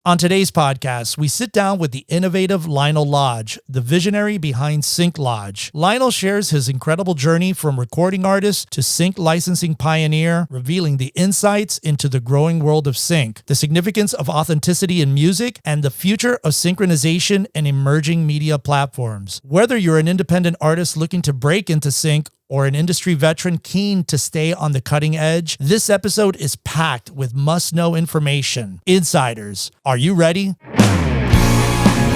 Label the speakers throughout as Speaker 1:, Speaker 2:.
Speaker 1: On today's podcast, we sit down with the innovative Lionel Lodge, the visionary behind SyncLodge. Lionel shares his incredible journey from recording artist to sync licensing pioneer, revealing the insights into the growing world of sync, the significance of authenticity in music, and the future of synchronization in emerging media platforms. Whether you're an independent artist looking to break into sync or an industry veteran keen to stay on the cutting edge, this episode is packed with must-know information. Insiders, are you ready?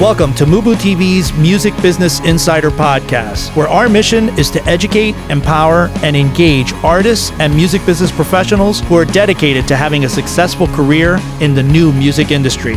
Speaker 1: Welcome to MUBUTV's Music Business Insider Podcast, where our mission is to educate, empower, and engage artists and music business professionals who are dedicated to having a successful career in the new music industry.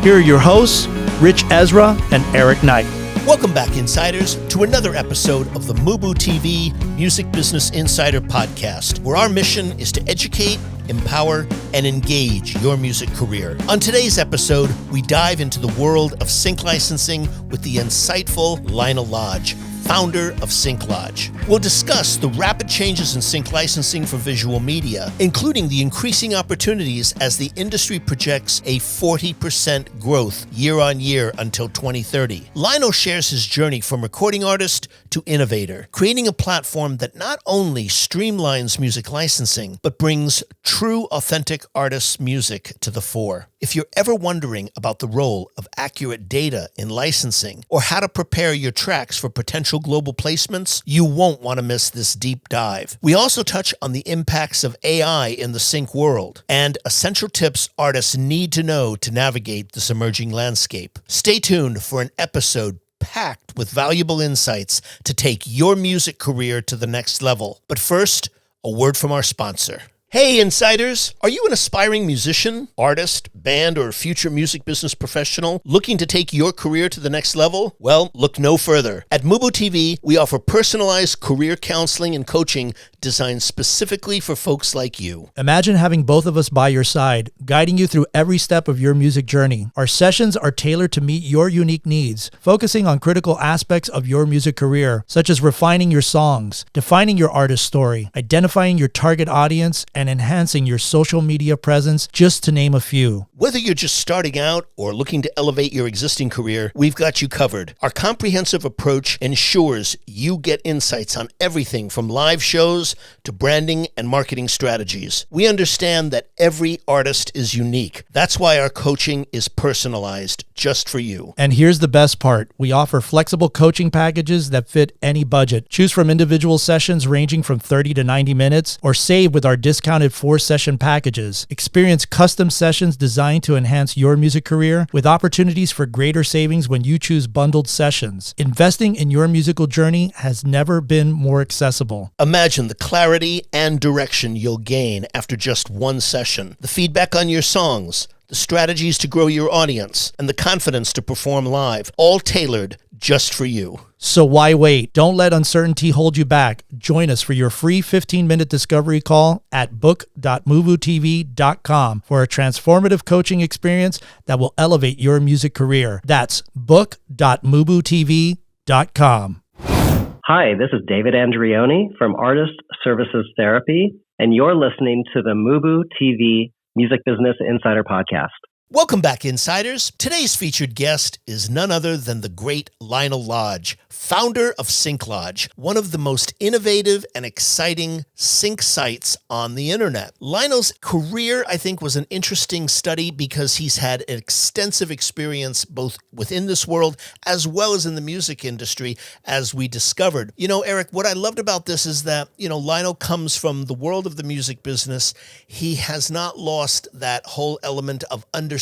Speaker 1: Here are your hosts, Ritch, Esra, and Eric Knight.
Speaker 2: Welcome back, Insiders, to another episode of the MUBUTV Music Business Insider Podcast, where our mission is to educate, empower, and engage your music career. On today's episode, we dive into the world of sync licensing with the insightful Lionel Lodge, founder of SyncLodge. We'll discuss the rapid changes in sync licensing for visual media, including the increasing opportunities as the industry projects a 40% growth year on year until 2030. Lionel shares his journey from recording artist to innovator, creating a platform that not only streamlines music licensing, but brings true, authentic artists' music to the fore. If you're ever wondering about the role of accurate data in licensing or how to prepare your tracks for potential global placements, you won't want to miss this deep dive. We also touch on the impacts of AI in the sync world and essential tips artists need to know to navigate this emerging landscape. Stay tuned for an episode packed with valuable insights to take your music career to the next level. But first, a word from our sponsor. Hey, Insiders! Are you an aspiring musician, artist, band, or future music business professional looking to take your career to the next level? Well, look no further. At MUBUTV, we offer personalized career counseling and coaching designed specifically for folks like you.
Speaker 1: Imagine having both of us by your side, guiding you through every step of your music journey. Our sessions are tailored to meet your unique needs, focusing on critical aspects of your music career, such as refining your songs, defining your artist story, identifying your target audience, and enhancing your social media presence, just to name a few.
Speaker 2: Whether you're just starting out or looking to elevate your existing career, we've got you covered. Our comprehensive approach ensures you get insights on everything from live shows to branding and marketing strategies. We understand that every artist is unique. That's why our coaching is personalized just for you.
Speaker 1: And here's the best part. We offer flexible coaching packages that fit any budget. Choose from individual sessions ranging from 30 to 90 minutes or save with our discounted 4-session packages. Experience custom sessions designed to enhance your music career with opportunities for greater savings when you choose bundled sessions. Investing in your musical journey has never been more accessible.
Speaker 2: Imagine the clarity and direction you'll gain after just one session. The feedback on your songs, the strategies to grow your audience, and the confidence to perform live, all tailored just for you.
Speaker 1: So why wait? Don't let uncertainty hold you back. Join us for your free 15-minute discovery call at book.mubutv.com for a transformative coaching experience that will elevate your music career. That's book.mubutv.com.
Speaker 3: Hi, this is David Andrioni from Artist Services Therapy, and you're listening to the MUBUTV Music Business Insider Podcast.
Speaker 2: Welcome back, Insiders. Today's featured guest is none other than the great Lionel Lodge, founder of SyncLodge, one of the most innovative and exciting sync sites on the internet. Lionel's career, I think, was an interesting study because he's had extensive experience both within this world as well as in the music industry, as we discovered. You know, Eric, what I loved about this is that, Lionel comes from the world of the music business. He has not lost that whole element of understanding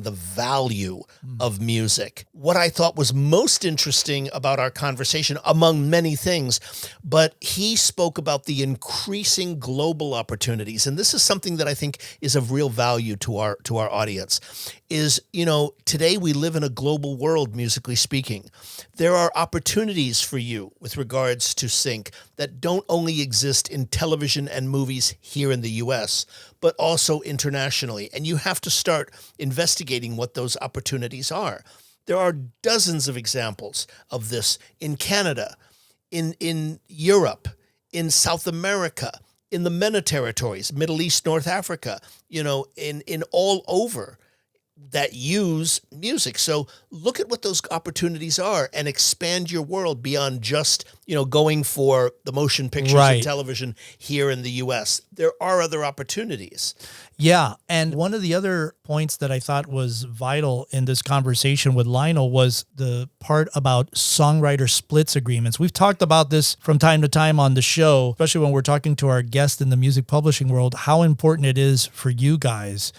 Speaker 2: the value of music. What I thought was most interesting about our conversation, among many things, but he spoke about the increasing global opportunities. And this is something that I think is of real value to our audience. Is, today we live in a global world, musically speaking. There are opportunities for you with regards to sync that don't only exist in television and movies here in the US, but also internationally. And you have to start investigating what those opportunities are. There are dozens of examples of this in Canada, in Europe, in South America, in the MENA territories, Middle East, North Africa, in all over. that use music. So look at what those opportunities are and expand your world beyond just, going for the motion pictures and television here in the US. There are other opportunities.
Speaker 1: Yeah. And one of the other points that I thought was vital in this conversation with Lionel was the part about songwriter splits agreements. We've talked about this from time to time on the show, especially when we're talking to our guests in the music publishing world, how important it is for you guys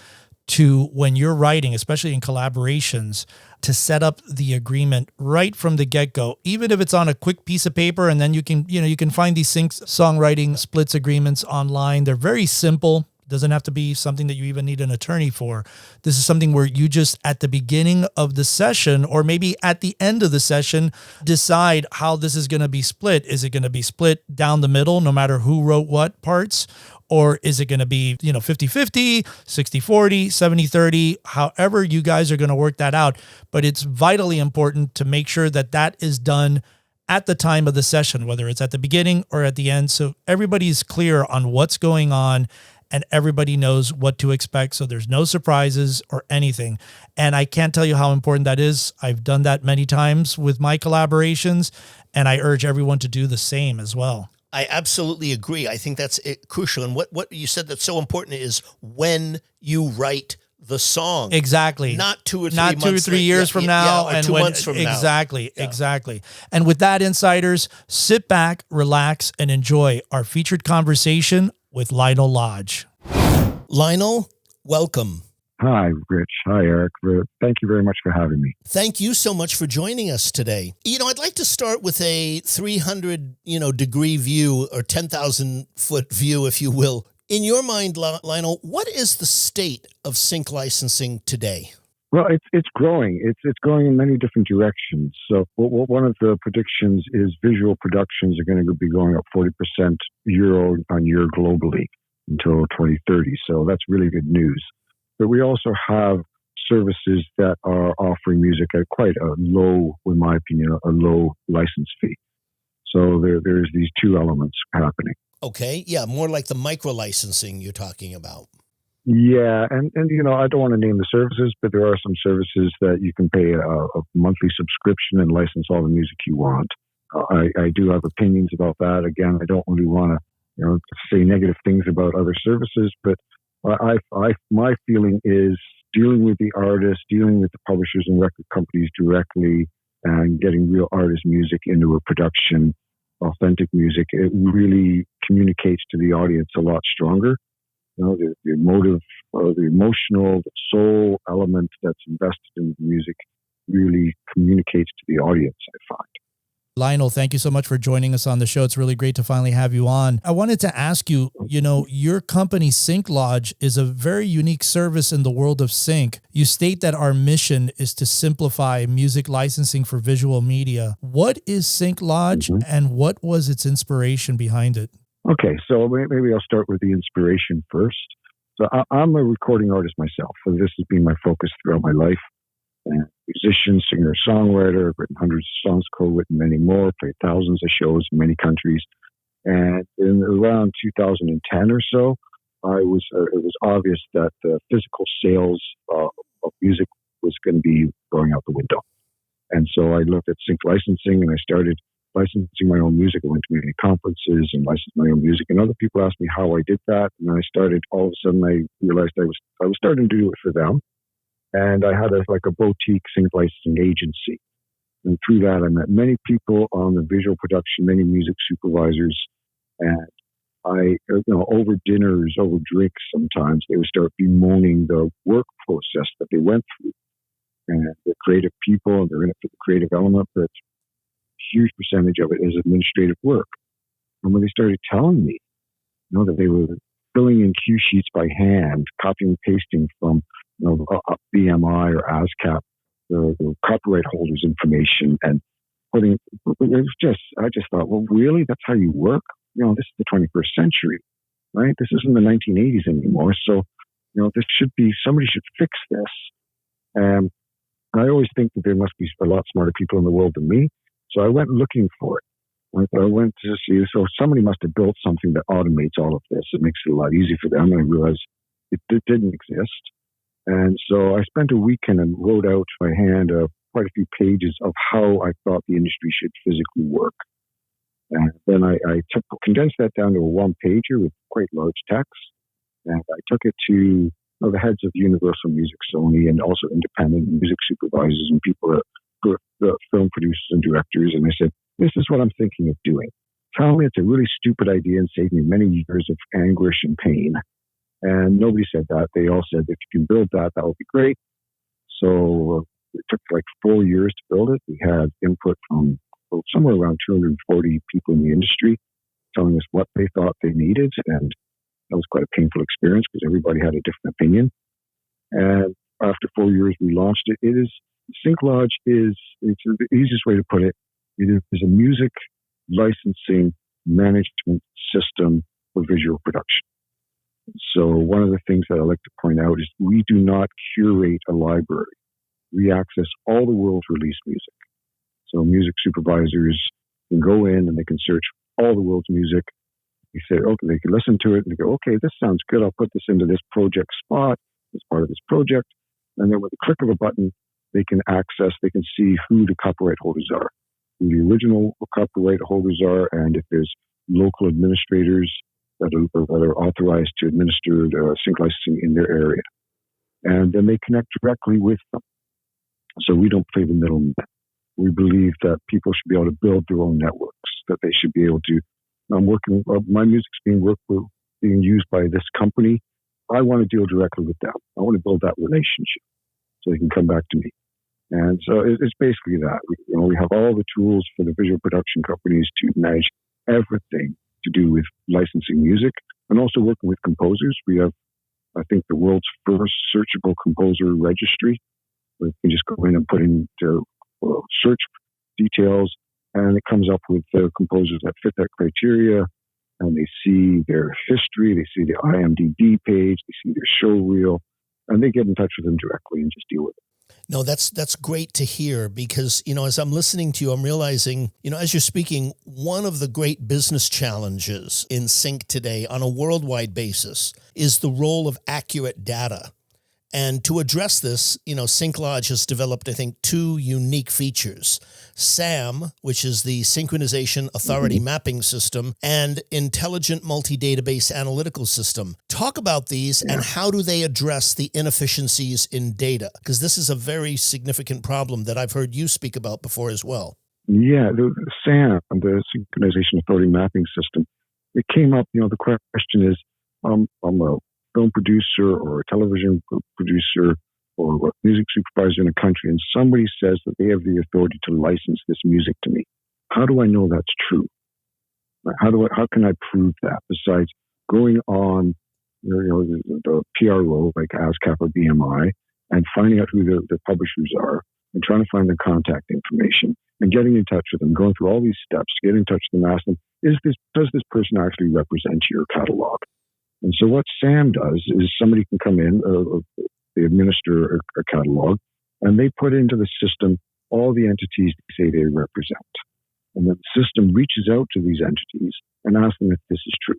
Speaker 1: to, when you're writing, especially in collaborations, to set up the agreement right from the get-go, even if it's on a quick piece of paper, and then you can find these songwriting splits agreements online. They're very simple. Doesn't have to be something that you even need an attorney for. This is something where you just at the beginning of the session, or maybe at the end of the session, decide how this is going to be split. Is it going to be split down the middle, no matter who wrote what parts? Or is it going to be, 50-50, 60-40, 70-30, however you guys are going to work that out. But it's vitally important to make sure that that is done at the time of the session, whether it's at the beginning or at the end. So everybody's clear on what's going on and everybody knows what to expect. So there's no surprises or anything. And I can't tell you how important that is. I've done that many times with my collaborations, and I urge everyone to do the same as well.
Speaker 2: I absolutely agree. I think that's crucial. And what you said that's so important is when you write the song.
Speaker 1: Exactly.
Speaker 2: Not 2 or 3
Speaker 1: months. Not 2 or 3 years from now.
Speaker 2: Or 2 months from now.
Speaker 1: Exactly. And with that, insiders, sit back, relax, and enjoy our featured conversation with Lionel Lodge.
Speaker 2: Lionel, welcome.
Speaker 4: Hi, Ritch. Hi, Eric. Thank you very much for having me.
Speaker 2: Thank you so much for joining us today. I'd like to start with a 300, degree view, or 10,000 foot view, if you will. In your mind, Lionel, what is the state of sync licensing today?
Speaker 4: Well, it's growing. It's going in many different directions. So one of the predictions is visual productions are going to be going up 40% year on year globally until 2030. So that's really good news. But we also have services that are offering music at quite a low, in my opinion, a low license fee. So there's these two elements happening.
Speaker 2: Okay. Yeah. More like the micro licensing you're talking about.
Speaker 4: Yeah. And I don't want to name the services, but there are some services that you can pay a monthly subscription and license all the music you want. I do have opinions about that. Again, I don't really want to, say negative things about other services, but my feeling is dealing with the artists, dealing with the publishers and record companies directly, and getting real artist music into a production, authentic music. It really communicates to the audience a lot stronger. The emotive, the emotional, the soul element that's invested in the music really communicates to the audience, I find.
Speaker 1: Lionel, thank you so much for joining us on the show. It's really great to finally have you on. I wanted to ask you, your company, SyncLodge, is a very unique service in the world of sync. You state that our mission is to simplify music licensing for visual media. What is SyncLodge, and what was its inspiration behind it?
Speaker 4: Okay, so maybe I'll start with the inspiration first. So I'm a recording artist myself. So this has been my focus throughout my life. And musician, singer, songwriter. I've written hundreds of songs, co-written many more, played thousands of shows in many countries. And in around 2010 or so, it was obvious that the physical sales of music was going to be going out the window. And so I looked at sync licensing, and I started licensing my own music. I went to many conferences and licensed my own music. And other people asked me how I did that. And then all of a sudden I realized I was starting to do it for them. And I had a boutique sync licensing agency. And through that, I met many people on the visual production, many music supervisors. And over dinners, over drinks sometimes, they would start bemoaning the work process that they went through. And they're creative people, they're in it for the creative element, but a huge percentage of it is administrative work. And when they started telling me, that they were filling in cue sheets by hand, copying and pasting from BMI or ASCAP, the copyright holders' information, and putting it was I just thought, well, really, that's how you work? This is the 21st century, right? This isn't the 1980s anymore. So, somebody should fix this. And I always think that there must be a lot smarter people in the world than me. So I went looking for it. I went to see, so somebody must have built something that automates all of this. It makes it a lot easier for them. And I realized it didn't exist. And so I spent a weekend and wrote out by hand quite a few pages of how I thought the industry should physically work. And then I condensed that down to a one-pager with quite large text. And I took it to the heads of Universal Music, Sony, and also independent music supervisors and people that the film producers and directors. And I said, this is what I'm thinking of doing. Tell me it's a really stupid idea and save me many years of anguish and pain. And nobody said that. They all said, if you can build that, that would be great. So it took like 4 years to build it. We had input from somewhere around 240 people in the industry telling us what they thought they needed. And that was quite a painful experience because everybody had a different opinion. And after 4 years, we launched it. SyncLodge it's the easiest way to put it. It is a music licensing management system for visual production. So one of the things that I like to point out is we do not curate a library. We access all the world's released music. So music supervisors can go in and they can search all the world's music. They say, okay, they can listen to it and they go, okay, this sounds good. I'll put this into this project spot as part of this project. And then with the click of a button, they can see who the copyright holders are, who the original copyright holders are, and if there's local administrators that are authorized to administer the sync licensing in their area. And then they connect directly with them. So we don't play the middleman. We believe that people should be able to build their own networks, that they should be able to, my music's being used by this company. I want to deal directly with them. I want to build that relationship so they can come back to me. And so it's basically that. We have all the tools for the visual production companies to manage everything to do with licensing music and also working with composers. We have, I think, the world's first searchable composer registry, where you can just go in and put in their search details, and it comes up with composers that fit that criteria, and they see their history, they see the IMDb page, they see their show reel, and they get in touch with them directly and just deal with it.
Speaker 2: No, that's great to hear because, as I'm listening to you, I'm realizing, as you're speaking, one of the great business challenges in sync today on a worldwide basis is the role of accurate data. And to address this, SyncLodge has developed, I think, 2 unique features. SAM, which is the Synchronization Authority Mapping System, and Intelligent Multi-Database Analytical System. Talk about these and how do they address the inefficiencies in data? Because this is a very significant problem that I've heard you speak about before as well.
Speaker 4: Yeah, the SAM, the Synchronization Authority Mapping System, it came up, the question is, I'm a film producer or a television producer or a music supervisor in a country, and somebody says that they have the authority to license this music to me. How do I know that's true? How can I prove that besides going on the PRO like ASCAP or BMI and finding out who the publishers are and trying to find their contact information and getting in touch with them, going through all these steps, getting in touch with them, asking them, does this person actually represent your catalog? And so what SAM does is somebody can come in, they administer a catalog, and they put into the system all the entities they say they represent. And then the system reaches out to these entities and asks them if this is true.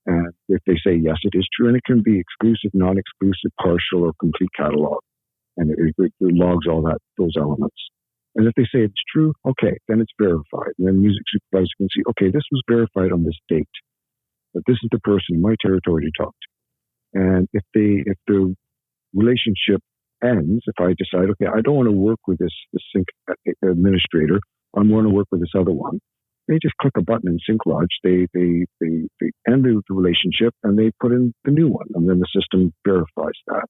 Speaker 4: And if they say, yes, it is true, and it can be exclusive, non-exclusive, partial, or complete catalog. And it logs all those elements. And if they say it's true, okay, then it's verified. And then music supervisors can see, okay, this was verified on this date. But this is the person in my territory to talk to. And if the relationship ends, if I decide, okay, I don't want to work with this sync administrator, I want to work with this other one, they just click a button in SyncLodge, they end the relationship and they put in the new one. And then the system verifies that.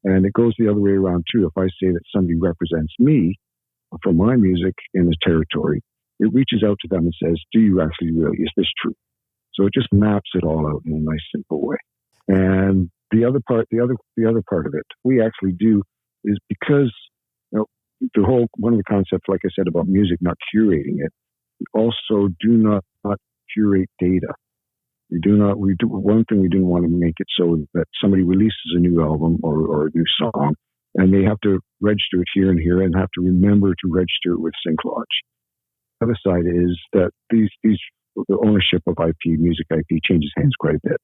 Speaker 4: And it goes the other way around too. If I say that somebody represents me for my music in a territory, it reaches out to them and says, do you actually really, is this true? So it just maps it all out in a nice, simple way. And the other part of it, we actually do is because one of the concepts, like I said, about music, not curating it, we also do not curate data. One thing we didn't want to make it so that somebody releases a new album or a new song, and they have to register it here and here and have to remember to register it with SyncLodge. The other side is that the ownership of music IP changes hands quite a bit.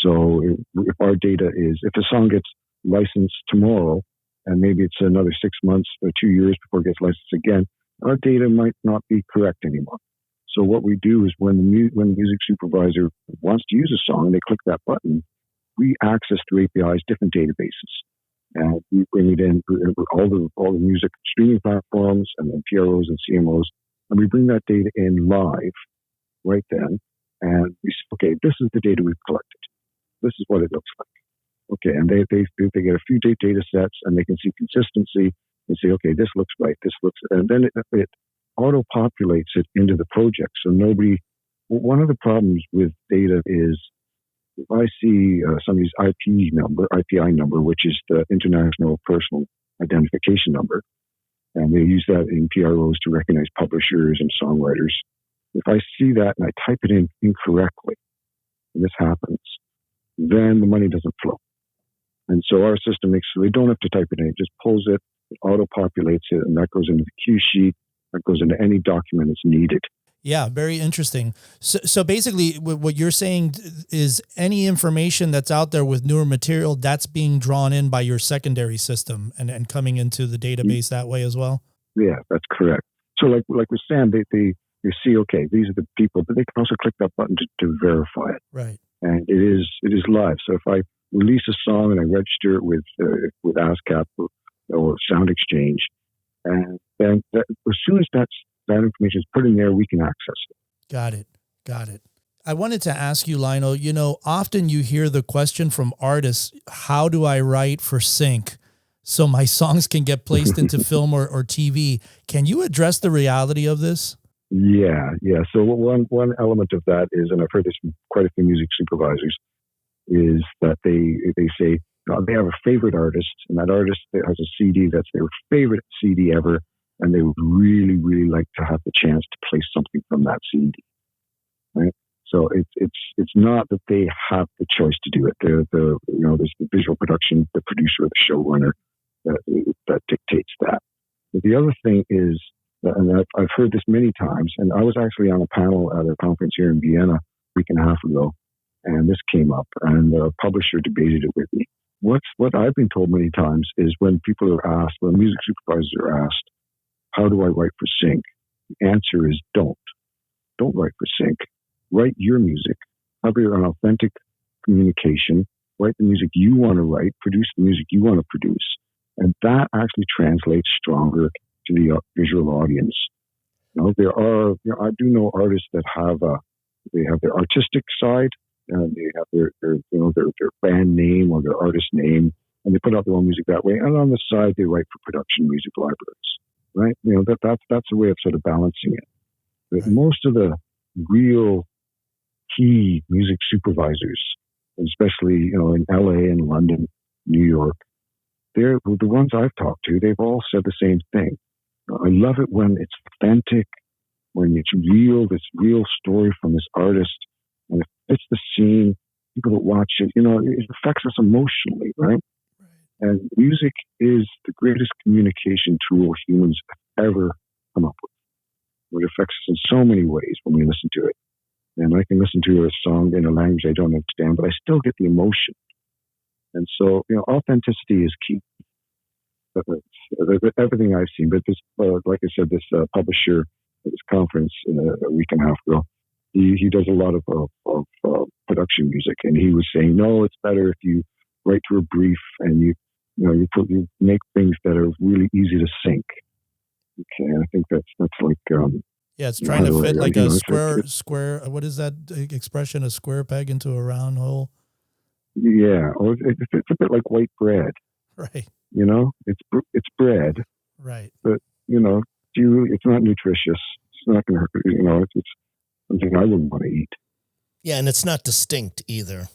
Speaker 4: So if our data is, if a song gets licensed tomorrow, and maybe it's another 6 months or 2 years before it gets licensed again, our data might not be correct anymore. So what we do is when the music supervisor wants to use a song and they click that button, we access through APIs different databases. And we bring it in all the music streaming platforms and then PROs and CMOs, and we bring that data in live right then. And we say, okay, this is the data we've collected. This is what it looks like. Okay, and they get a few data sets and they can see consistency and say, okay, this looks right, and then it auto-populates it into the project. So one of the problems with data is, if I see somebody's IPI number, which is the International Personal Identification Number, and they use that in PROs to recognize publishers and songwriters. If I see that and I type it in incorrectly, and this happens, then the money doesn't flow. And so our system makes so they don't have to type it in. It just pulls it, auto-populates it, and that goes into the cue sheet. That goes into any document that's needed.
Speaker 1: Yeah, very interesting. So basically what you're saying is any information that's out there with newer material, that's being drawn in by your secondary system and coming into the database that way as well?
Speaker 4: Yeah, that's correct. So like with Sam, they see, okay, these are the people, but they can also click that button to verify it.
Speaker 1: Right.
Speaker 4: And it is live. So if I release a song and I register it with ASCAP or Sound Exchange, and then as soon as that information is put in there, we can access it.
Speaker 1: Got it. I wanted to ask you, Lionel, often you hear the question from artists, how do I write for sync so my songs can get placed into film or TV? Can you address the reality of this?
Speaker 4: Yeah. So one element of that is, and I've heard this from quite a few music supervisors, is that they say they have a favorite artist, and that artist has a CD that's their favorite CD ever, and they would really, really like to have the chance to play something from that CD. Right? So it's not that they have the choice to do it. There's the visual production, the producer, the showrunner that dictates that. But the other thing is, and I've heard this many times, and I was actually on a panel at a conference here in Vienna a week and a half ago, and this came up, and the publisher debated it with me. What I've been told many times is when music supervisors are asked, how do I write for sync? The answer is don't. Don't write for sync. Write your music. Have an authentic communication. Write the music you want to write. Produce the music you want to produce. And that actually translates stronger to the visual audience. I do know artists that they have their artistic side, and they have their band name or their artist name, and they put out their own music that way. And on the side, they write for production music libraries. Right? That's a way of sort of balancing it. But most of the real key music supervisors, especially in LA and London, New York, they're the ones I've talked to. They've all said the same thing. I love it when it's authentic, when it's real, this real story from this artist, and it fits the scene. People that watch it, it affects us emotionally, right? And music is the greatest communication tool humans have ever come up with. It affects us in so many ways when we listen to it. And I can listen to a song in a language I don't understand, but I still get the emotion. And so, authenticity is key. Everything I've seen, but this, like I said, this publisher at this conference a week and a half ago, he does a lot of production music, and he was saying, no, it's better if you write to a brief and you make things that are really easy to sync. Okay, I think that's like
Speaker 1: it's trying to fit like a square. What is that expression? A square peg into a round hole.
Speaker 4: Yeah, or it's a bit like white bread.
Speaker 1: Right.
Speaker 4: It's bread.
Speaker 1: Right.
Speaker 4: But it's not nutritious. It's not going to hurt. It's something I wouldn't want to eat.
Speaker 2: Yeah, and it's not distinct either.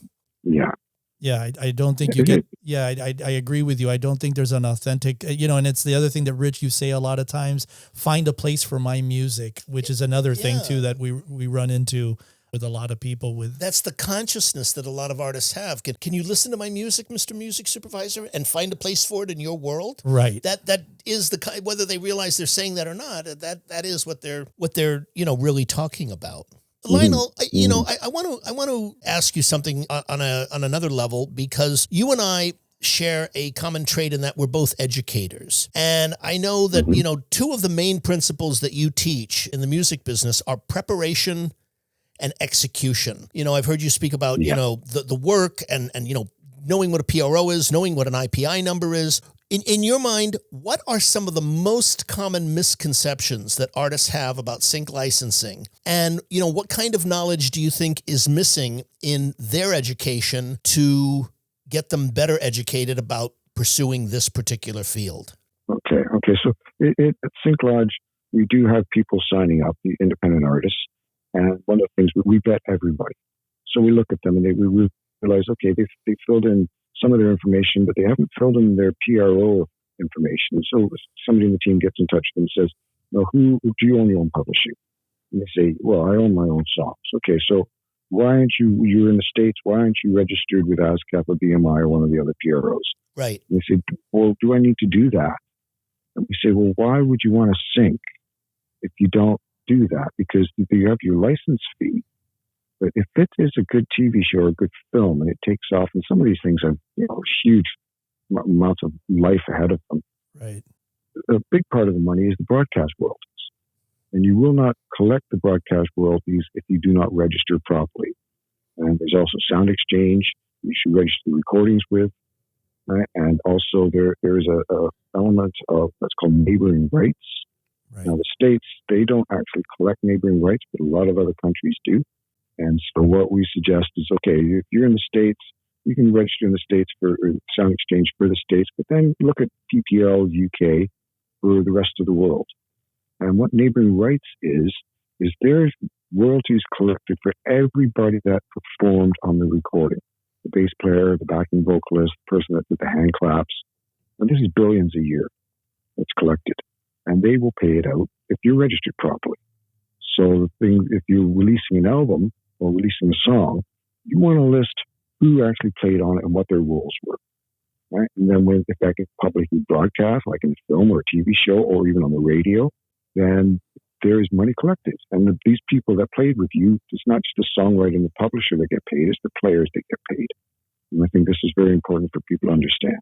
Speaker 4: Yeah.
Speaker 1: Yeah, I don't think you get. Yeah, I agree with you. I don't think there's an authentic. And it's the other thing that Ritch, you say a lot of times. Find a place for my music, which is another thing too that we run into with a lot of people.
Speaker 2: That's the consciousness that a lot of artists have. Can you listen to my music, Mr. Music Supervisor, and find a place for it in your world?
Speaker 1: Right.
Speaker 2: That is whether they realize they're saying that or not. That is what they're really talking about. Lionel, I want to ask you something on another level, because you and I share a common trait in that we're both educators. And I know that, two of the main principles that you teach in the music business are preparation and execution. I've heard you speak about, the work and knowing what a PRO is, knowing what an IPI number is. In your mind, what are some of the most common misconceptions that artists have about sync licensing? And, what kind of knowledge do you think is missing in their education to get them better educated about pursuing this particular field?
Speaker 4: Okay. So at SyncLodge, we do have people signing up, the independent artists. And one of the things, we vet everybody. So we look at them and we realize, okay, they filled in some of their information, but they haven't filled in their PRO information. So somebody in the team gets in touch with them and says, no, who do you own your own publishing? And they say, well, I own my own songs. Okay, so why aren't you're in the States, why aren't you registered with ASCAP or BMI or one of the other PROs?
Speaker 2: Right.
Speaker 4: And they say, well, do I need to do that? And we say, well, why would you want to sync if you don't do that? Because you have your license fee. But if it is a good TV show or a good film and it takes off, and some of these things have huge amounts of life ahead of them,
Speaker 1: right?
Speaker 4: A big part of the money is the broadcast royalties. And you will not collect the broadcast royalties if you do not register properly. And there's also sound exchange you should register the recordings with. Right? And also there's a element of that's called neighboring rights. Right. Now the States, they don't actually collect neighboring rights, but a lot of other countries do. And so what we suggest is, okay, if you're in the States, you can register in the States for sound exchange for the States, but then look at PPL UK for the rest of the world. And what neighboring rights is there's royalties collected for everybody that performed on the recording. The bass player, the backing vocalist, the person that did the hand claps. And this is billions a year that's collected. And they will pay it out if you're registered properly. So if you're releasing an album or releasing a song, you want to list who actually played on it and what their roles were. Right? And then if that gets publicly broadcast, like in a film or a TV show or even on the radio, then there is money collected. And these people that played with you, it's not just the songwriter and the publisher that get paid, it's the players that get paid. And I think this is very important for people to understand.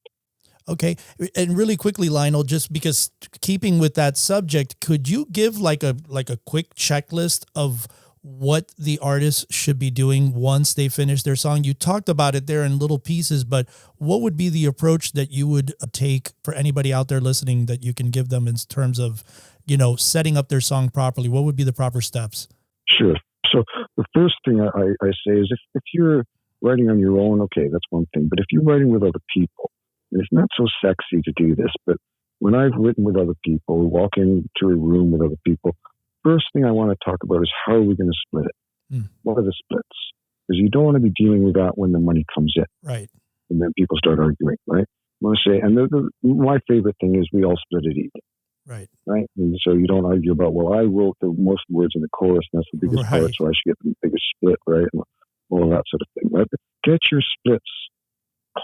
Speaker 1: Okay. And really quickly, Lionel, just because keeping with that subject, could you give like a quick checklist of what the artist should be doing once they finish their song? You talked about it there in little pieces, but what would be the approach that you would take for anybody out there listening that you can give them in terms of, setting up their song properly? What would be the proper steps?
Speaker 4: Sure. So the first thing I say is if you're writing on your own, okay, that's one thing. But if you're writing with other people, and it's not so sexy to do this, but when I've written with other people, walk into a room with other people, first thing I want to talk about is how are we going to split it? What are the splits? Because you don't want to be dealing with that when the money comes in.
Speaker 1: Right. And
Speaker 4: then people start arguing, right? I want to say, and my favorite thing is we all split it even.
Speaker 1: Right.
Speaker 4: Right. And so you don't argue about, well, I wrote the most words in the chorus, and that's the biggest part, so I should get the biggest split, right? And all of that sort of thing, right? But get your splits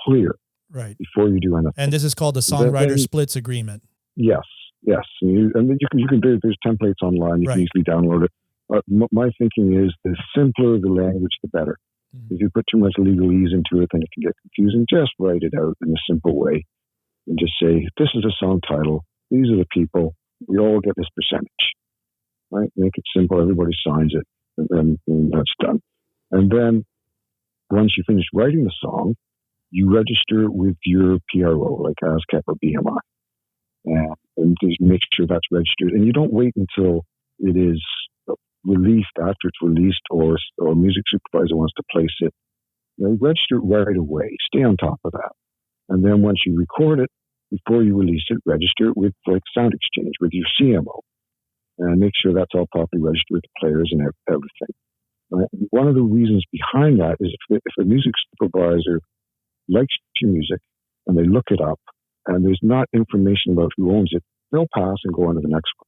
Speaker 4: clear.
Speaker 1: Right.
Speaker 4: Before you do anything.
Speaker 1: And this is called the songwriter splits agreement.
Speaker 4: Yes. And then you can there's templates online. You can easily download it. My thinking is the simpler the language, the better. If you put too much legalese into it, then it can get confusing. Just write it out in a simple way and just say, this is a song title. These are the people. We all get this percentage. Right? Make it simple. Everybody signs it. And that's done. And then once you finish writing the song, you register with your PRO, like ASCAP or BMI. And just make sure that's registered. And you don't wait until it is released, after it's released, or a music supervisor wants to place it. Register it right away. Stay on top of that. And then once you record it, before you release it, register it with like Sound Exchange, with your CMO. And make sure that's all properly registered with the players and everything. One of the reasons behind that is if a music supervisor likes your music and they look it up and there's not information about who owns it, they'll pass and go on to the next one.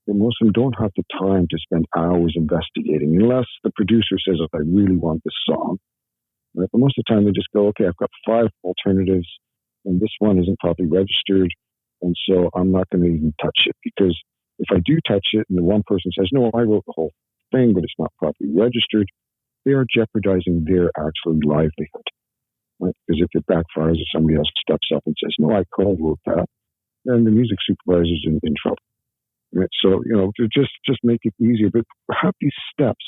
Speaker 4: And most of them don't have the time to spend hours investigating unless the producer says, I really want this song. Right? But most of the time they just go, okay, I've got 5 alternatives and this one isn't properly registered. And so I'm not going to even touch it, because if I do touch it and the one person says, no, I wrote the whole thing, but it's not properly registered, they are jeopardizing their actual livelihood. right? Because if it backfires or somebody else steps up and says, no, I wrote that, then the music supervisor's in trouble. Right? So, to just make it easier, but have these steps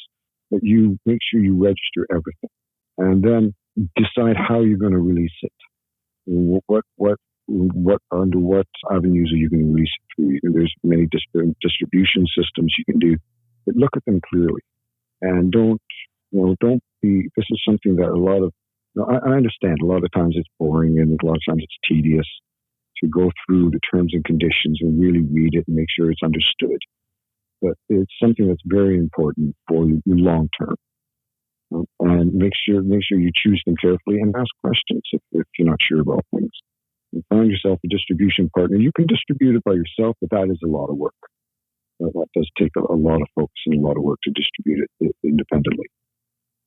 Speaker 4: that you make sure you register everything and then decide how you're going to release it. Under what avenues are you going to release it through? There's many distribution systems you can do, but look at them clearly and don't be, this is something that a lot of, I understand a lot of times it's boring and a lot of times it's tedious to go through the terms and conditions and really read it and make sure it's understood. But it's something that's very important for you long term. And make sure you choose them carefully and ask questions if you're not sure about things. And find yourself a distribution partner. You can distribute it by yourself, but that is a lot of work. That does take a lot of focus and a lot of work to distribute it independently.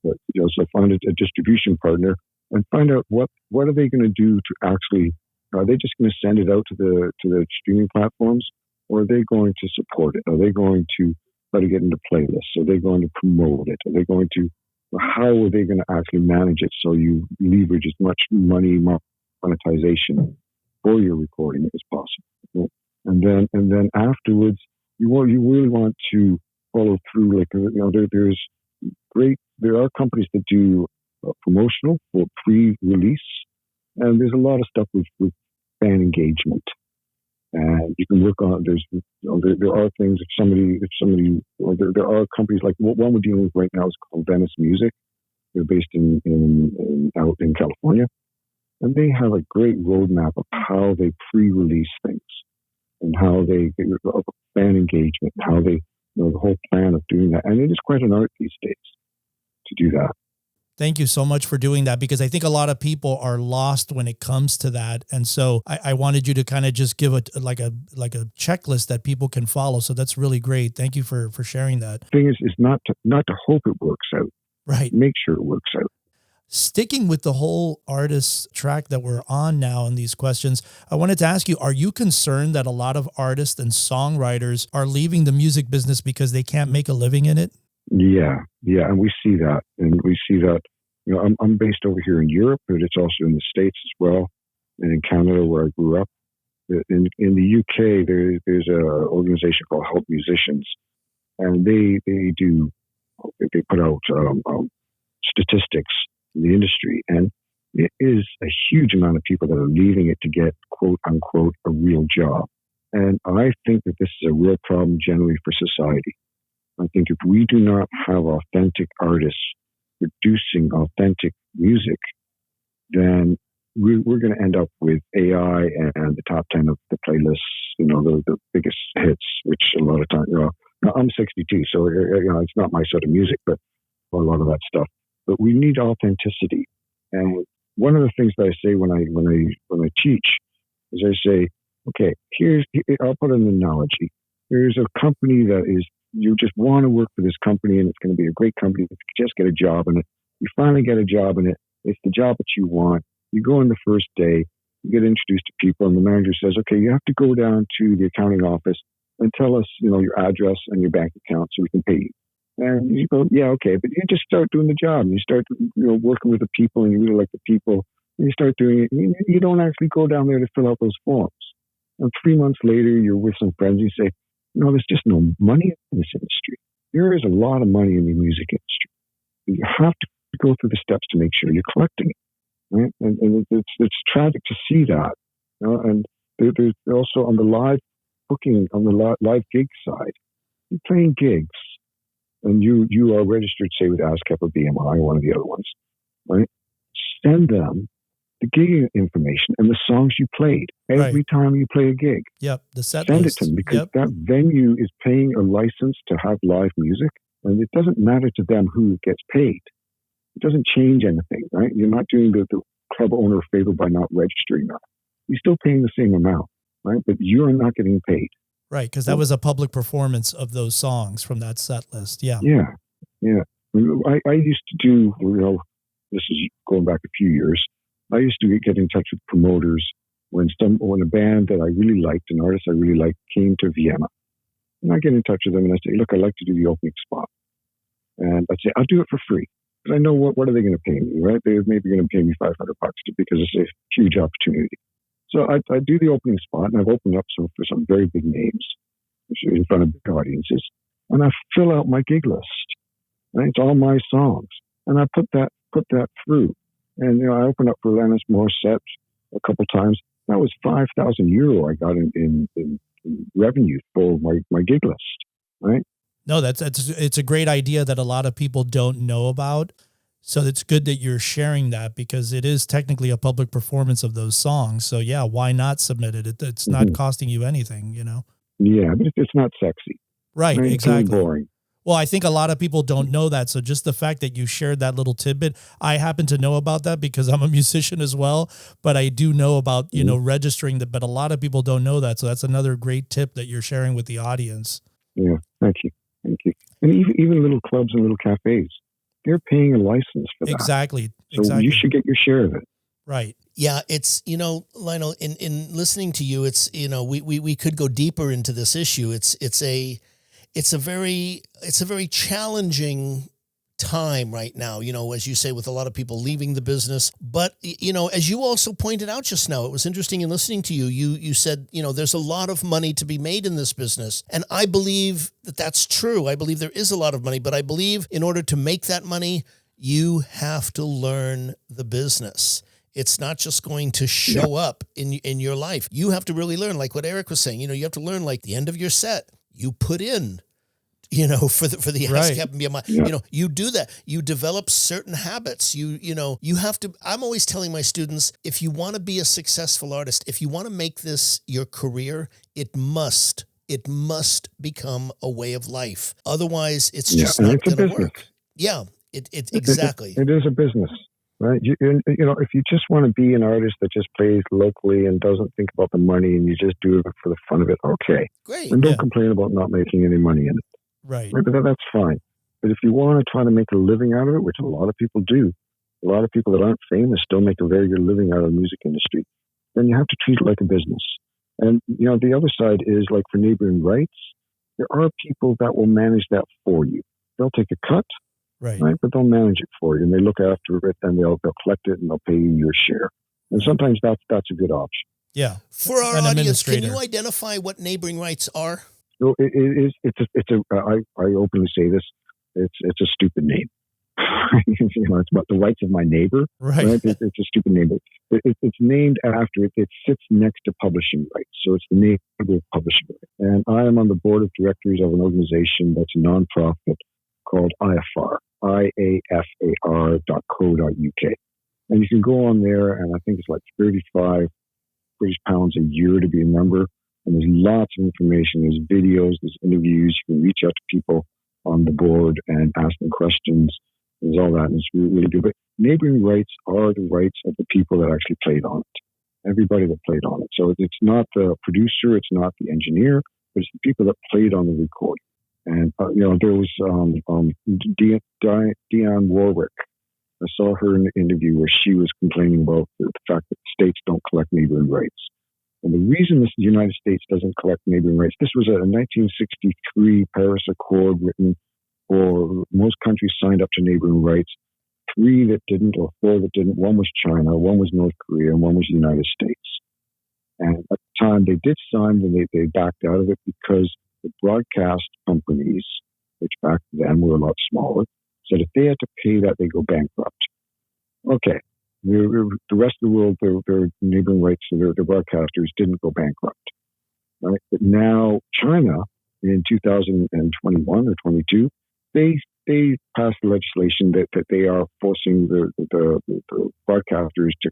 Speaker 4: But so find a distribution partner and find out what are they going to do to actually. Are they just going to send it out to the streaming platforms, or are they going to support it? Are they going to try to get into playlists? Are they going to promote it? Are they going to? How are they going to actually manage it so you leverage as much money monetization for your recording as possible? And then afterwards, you really want to follow through. Like there are companies that do promotional for pre-release. And there's a lot of stuff with fan engagement, and you can work on. There are things there are companies like one we're dealing with right now is called Venice Music. They're based out in California, and they have a great roadmap of how they pre-release things and how they fan engagement, how they the whole plan of doing that. And it is quite an art these days to do that.
Speaker 1: Thank you so much for doing that, because I think a lot of people are lost when it comes to that. And so I wanted you to kind of just give a checklist that people can follow. So that's really great. Thank you for sharing that.
Speaker 4: The thing is not to hope it works out.
Speaker 1: Right.
Speaker 4: Make sure it works out.
Speaker 1: Sticking with the whole artist track that we're on now in these questions, I wanted to ask you, are you concerned that a lot of artists and songwriters are leaving the music business because they can't make a living in it?
Speaker 4: Yeah, and we see that, I'm based over here in Europe, but it's also in the States as well, and in Canada where I grew up. In the UK, there's an organization called Help Musicians, and they put out statistics in the industry, and it is a huge amount of people that are leaving it to get quote unquote a real job, and I think that this is a real problem generally for society. I think if we do not have authentic artists producing authentic music, then we're going to end up with AI and the top 10 of the playlists, the biggest hits, which a lot of times, I'm 62, so it's not my sort of music, but a lot of that stuff. But we need authenticity. And one of the things that I say when I teach is I say, okay, I'll put an analogy. There's a company that is, you just want to work for this company and it's going to be a great company. You just get a job in it. You finally get a job in it. It's the job that you want. You go in the first day, you get introduced to people, and the manager says, okay, you have to go down to the accounting office and tell us, your address and your bank account so we can pay you. And you go, yeah, okay. But you just start doing the job and you start, working with the people and you really like the people and you start doing it. You don't actually go down there to fill out those forms. And 3 months later, you're with some friends and you say, there's just no money in this industry. There is a lot of money in the music industry. You have to go through the steps to make sure you're collecting it. Right? And it's tragic to see that. And there's also on the live booking, on the live gig side, you're playing gigs and you are registered, say, with ASCAP or BMI or one of the other ones, right? Send them the gig information and the songs you played every time you play a gig.
Speaker 1: Yep, the set
Speaker 4: Send
Speaker 1: list.
Speaker 4: it to them because that venue is paying a license to have live music, and it doesn't matter to them who gets paid. It doesn't change anything, right? You're not doing the club owner a favor by not registering that. You're still paying the same amount, right? But you're not getting paid.
Speaker 1: Right, because that was a public performance of those songs from that set list. Yeah.
Speaker 4: Yeah. I used to do, this is going back a few years, I used to get in touch with promoters when a band that I really liked, an artist I really liked, came to Vienna. And I get in touch with them and I say, look, I'd like to do the opening spot. And I'd say, I'll do it for free. Because I know what are they going to pay me, right? They're maybe going to pay me $500 because it's a huge opportunity. So I do the opening spot, and I've opened up for some very big names in front of big audiences, and I fill out my gig list. Right? It's all my songs, and I put that through. And I opened up for Alanis Morissette a couple times. That was €5,000 I got in revenue for my gig list, right?
Speaker 1: No, it's a great idea that a lot of people don't know about. So it's good that you're sharing that, because it is technically a public performance of those songs. So yeah, why not submit it? It's not costing you anything,
Speaker 4: Yeah, but it's not sexy.
Speaker 1: Right,
Speaker 4: It's
Speaker 1: exactly.
Speaker 4: really boring.
Speaker 1: Well, I think a lot of people don't know that. So just the fact that you shared that little tidbit, I happen to know about that because I'm a musician as well, but I do know about, registering that, but a lot of people don't know that. So that's another great tip that you're sharing with the audience.
Speaker 4: Yeah. Thank you. And even little clubs and little cafes, they're paying a license for that.
Speaker 1: Exactly.
Speaker 4: So you should get your share of it.
Speaker 1: Right.
Speaker 2: Yeah, it's, Lionel, in listening to you, it's, we could go deeper into this issue. It's a very challenging time right now, as you say, with a lot of people leaving the business. But, as you also pointed out just now, it was interesting in listening to you. You said, there's a lot of money to be made in this business. And I believe that that's true. I believe there is a lot of money, but I believe in order to make that money, you have to learn the business. It's not just going to show up in your life. You have to really learn, like what Eric was saying. You have to learn, like the end of your set, you put in, for the ASCAP and BMI, you do that. You develop certain habits. You have to, I'm always telling my students, if you want to be a successful artist, if you want to make this your career, it must become a way of life. Otherwise, it's just not going to work. Yeah, exactly.
Speaker 4: It is a business, right? If you just want to be an artist that just plays locally and doesn't think about the money and you just do it for the fun of it, okay.
Speaker 2: Great.
Speaker 4: And don't complain about not making any money in it.
Speaker 1: Right.
Speaker 4: But that's fine. But if you want to try to make a living out of it, which a lot of people do, a lot of people that aren't famous still make a very good living out of the music industry, then you have to treat it like a business. And, the other side is, like for neighboring rights, there are people that will manage that for you. They'll take a cut, right? But they'll manage it for you, and they look after it, and they'll collect it, and they'll pay you your share. And sometimes that's a good option.
Speaker 1: Yeah.
Speaker 2: For our audience, can you identify what neighboring rights are?
Speaker 4: No, I openly say this. It's a stupid name. It's about the rights of my neighbor.
Speaker 1: Right.
Speaker 4: It's a stupid name. It's named after it. It sits next to publishing rights. So it's the neighbor of publishing rights. And I am on the board of directors of an organization that's a nonprofit called IAFAR, IAFAR.co.uk. And you can go on there, and I think it's like 35 British pounds a year to be a member. And there's lots of information. There's videos, there's interviews. You can reach out to people on the board and ask them questions. There's all that, and it's really, really good. But neighboring rights are the rights of the people that actually played on it. Everybody that played on it. So it's not the producer, it's not the engineer, but it's the people that played on the recording. And, there was Dionne Warwick. I saw her in the interview where she was complaining about the fact that the states don't collect neighboring rights. And the reason the United States doesn't collect neighboring rights, this was a 1963 Paris Accord written for most countries signed up to neighboring rights. 3 that didn't, or 4 that didn't. 1 was China, 1 was North Korea, and 1 was the United States. And at the time they did sign, and they backed out of it because the broadcast companies, which back then were a lot smaller, said if they had to pay that, they go bankrupt. Okay. The rest of the world, their neighboring rights, their broadcasters didn't go bankrupt. Right? But now China, in 2021 or 22, they passed legislation that they are forcing the broadcasters to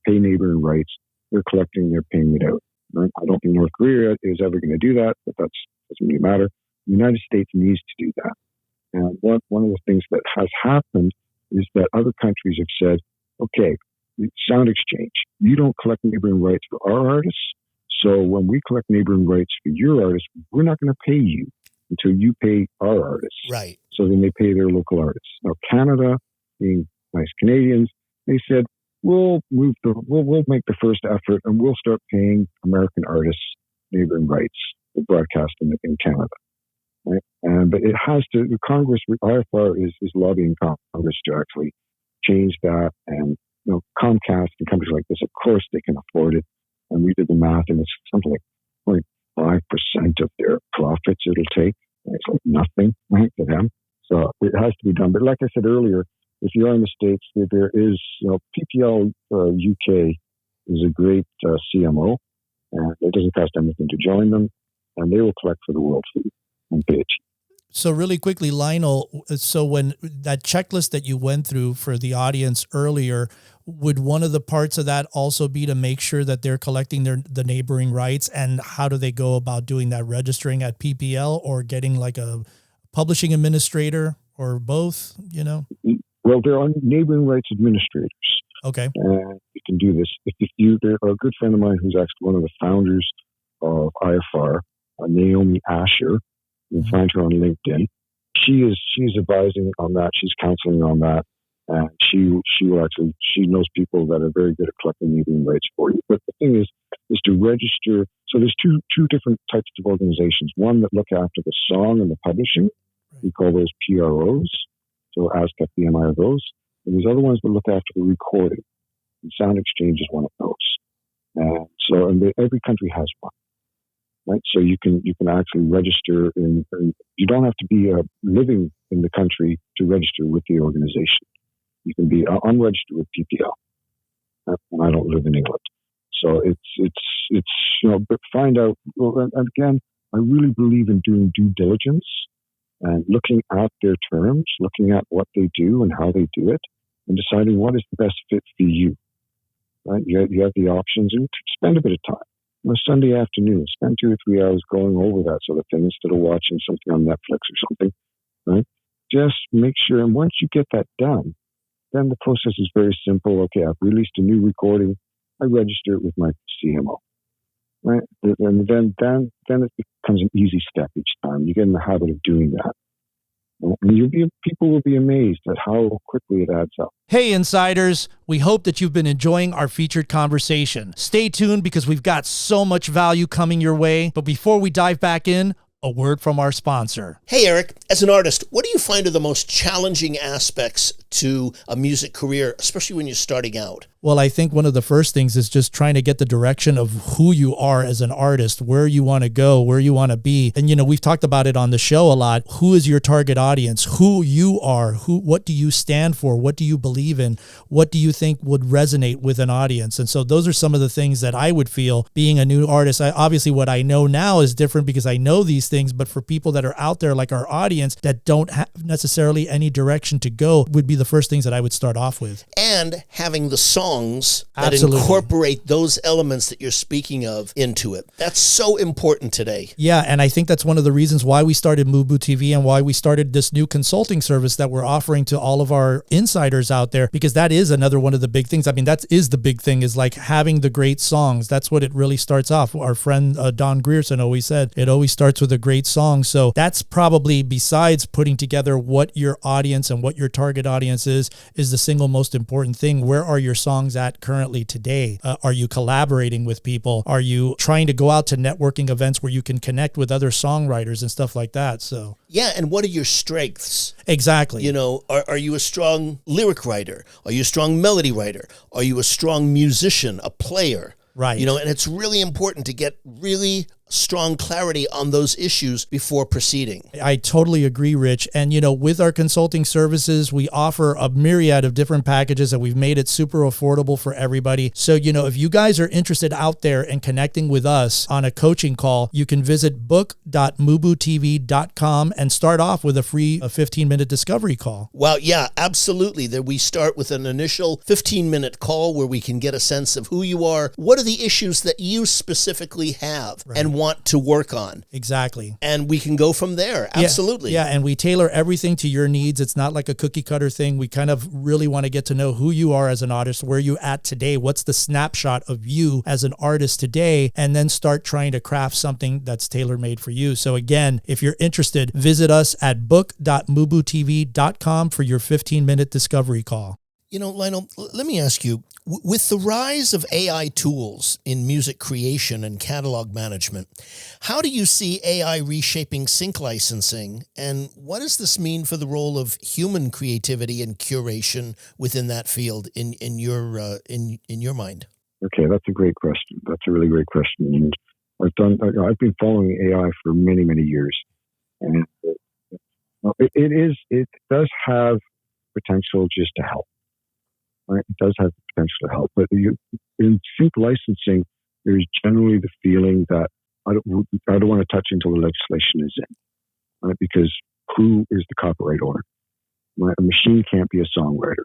Speaker 4: pay neighboring rights. They're collecting, they're paying it out. Right? I don't think North Korea is ever going to do that, but that doesn't really matter. The United States needs to do that. And one of the things that has happened is that other countries have said, okay, sound exchange. You don't collect neighboring rights for our artists. So when we collect neighboring rights for your artists, we're not going to pay you until you pay our artists.
Speaker 2: Right.
Speaker 4: So then they pay their local artists. Now, Canada, being nice Canadians, they said, we'll make the first effort and we'll start paying American artists neighboring rights to broadcast in Canada. right? But it has to, Congress, IFR is lobbying Congress to actually change that. And, Comcast and companies like this, of course, they can afford it. And we did the math, and it's something like 0.5% of their profits it'll take. It's like nothing, right, to them. So it has to be done. But like I said earlier, if you're in the States, there is, PPL UK is a great CMO, and it doesn't cost anything to join them, and they will collect for the world food and pay it.
Speaker 1: So really quickly, Lionel, so when that checklist that you went through for the audience earlier, would one of the parts of that also be to make sure that they're collecting the neighboring rights? And how do they go about doing that, registering at PPL or getting like a publishing administrator or both,
Speaker 4: Well, there are neighboring rights administrators.
Speaker 1: Okay.
Speaker 4: And you can do this. There are a good friend of mine who's actually one of the founders of IFR, Naomi Asher. You can find her on LinkedIn. She's advising on that. She's counseling on that. And she knows people that are very good at collecting neighboring rights for you. But the thing is to register. So there's two different types of organizations. One that look after the song and the publishing. We call those PROs. So ASCAP, BMI are those. And there's other ones that look after the recording. And Sound Exchange is one of those. And every country has one. Right, so you can actually register you don't have to be living in the country to register with the organization. You can be unregistered with PPL, and I don't live in England. So but find out. And again, I really believe in doing due diligence and looking at their terms, looking at what they do and how they do it, and deciding what is the best fit for you. Right, you have the options, and spend a bit of time. On a Sunday afternoon, spend 2 or 3 hours going over that sort of thing instead of watching something on Netflix or something, right? Just make sure, and once you get that done, then the process is very simple. Okay, I've released a new recording. I register it with my CMO, right? And then it becomes an easy step each time. You get in the habit of doing that. And people will be amazed at how quickly it adds up.
Speaker 1: Hey, insiders, we hope that you've been enjoying our featured conversation. Stay tuned because we've got so much value coming your way. But before we dive back in, a word from our sponsor.
Speaker 2: Hey, Eric, as an artist, what do you find are the most challenging aspects to a music career, especially when you're starting out?
Speaker 1: Well, I think one of the first things is just trying to get the direction of who you are as an artist, where you want to go, where you want to be. And, we've talked about it on the show a lot. Who is your target audience? Who you are? What do you stand for? What do you believe in? What do you think would resonate with an audience? And so those are some of the things that I would feel being a new artist. Obviously, what I know now is different because I know these things, but for people that are out there like our audience that don't have necessarily any direction to go would be the first things that I would start off with.
Speaker 2: And having the songs that
Speaker 1: Absolutely.
Speaker 2: Incorporate those elements that you're speaking of into it. That's so important today.
Speaker 1: Yeah, and I think that's one of the reasons why we started MUBUTV and why we started this new consulting service that we're offering to all of our insiders out there, because that is another one of the big things. I mean, that is the big thing, is like having the great songs. That's what it really starts off. Our friend Don Grierson always said, it always starts with a great song. So that's probably, besides putting together what your audience and what your target audience is the single most important thing. Where are your songs at currently today? Are you collaborating with people? Are you trying to go out to networking events where you can connect with other songwriters and stuff like that? So
Speaker 2: yeah, and what are your strengths?
Speaker 1: Exactly.
Speaker 2: Are you a strong lyric writer? Are you a strong melody writer? Are you a strong musician, a player?
Speaker 1: Right.
Speaker 2: And it's really important to get really strong clarity on those issues before proceeding.
Speaker 1: I totally agree, Rich. And, with our consulting services, we offer a myriad of different packages and we've made it super affordable for everybody. So, if you guys are interested out there in connecting with us on a coaching call, you can visit book.mubutv.com and start off with a free 15-minute discovery call.
Speaker 2: Well, yeah, absolutely. We start with an initial 15-minute call where we can get a sense of who you are, what are the issues that you specifically have, right, and want to work on.
Speaker 1: Exactly.
Speaker 2: And we can go from there. Absolutely.
Speaker 1: Yeah, and we tailor everything to your needs. It's not like a cookie cutter thing. We kind of really want to get to know who you are as an artist, where you at today, what's the snapshot of you as an artist today, and then start trying to craft something that's tailor-made for you. So again, if you're interested, visit us at book.mubutv.com for your 15-minute discovery call.
Speaker 2: Lionel, let me ask you, with the rise of AI tools in music creation and catalog management, how do you see AI reshaping sync licensing, and what does this mean for the role of human creativity and curation within that field in your mind?
Speaker 4: Okay, that's a great question. That's a really great question. And I've been following AI for many, many years, and it does have potential just to help. Right? It does have the potential to help, but in sync licensing, there's generally the feeling that I don't want to touch until the legislation is in, right? Because who is the copyright owner? Right? A machine can't be a songwriter,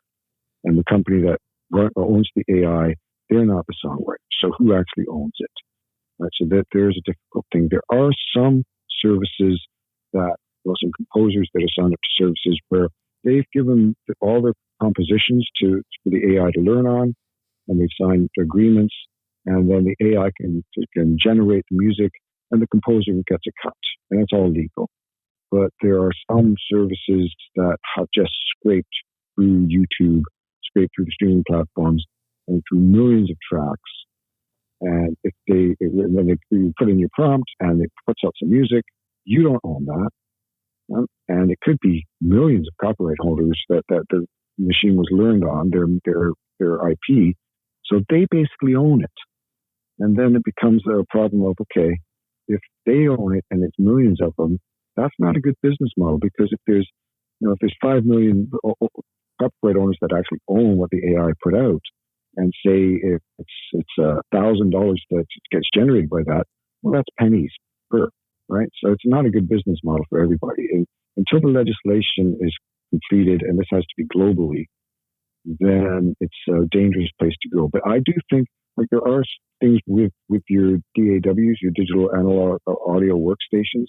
Speaker 4: and the company that owns the AI, they're not the songwriter. So who actually owns it? Right? So that there's a difficult thing. There are some services some composers that are signed up to services where they've given all their compositions for the AI to learn on, and they've signed agreements, and then the AI can generate the music, and the composer gets a cut, and that's all legal. But there are some services that have just scraped through YouTube, scraped through the streaming platforms, and through millions of tracks. And when you put in your prompt and it puts out some music, you don't own that. And it could be millions of copyright holders that the machine was learned on, their IP. So they basically own it. And then it becomes a problem of, okay, if they own it and it's millions of them, that's not a good business model, because if there's 5 million copyright owners that actually own what the AI put out, and say if it's $1,000 that gets generated by that, well, that's pennies per. Right? So it's not a good business model for everybody. And until the legislation is completed, and this has to be globally, then it's a dangerous place to go. But I do think there are things with your DAWs, your digital analog audio workstations,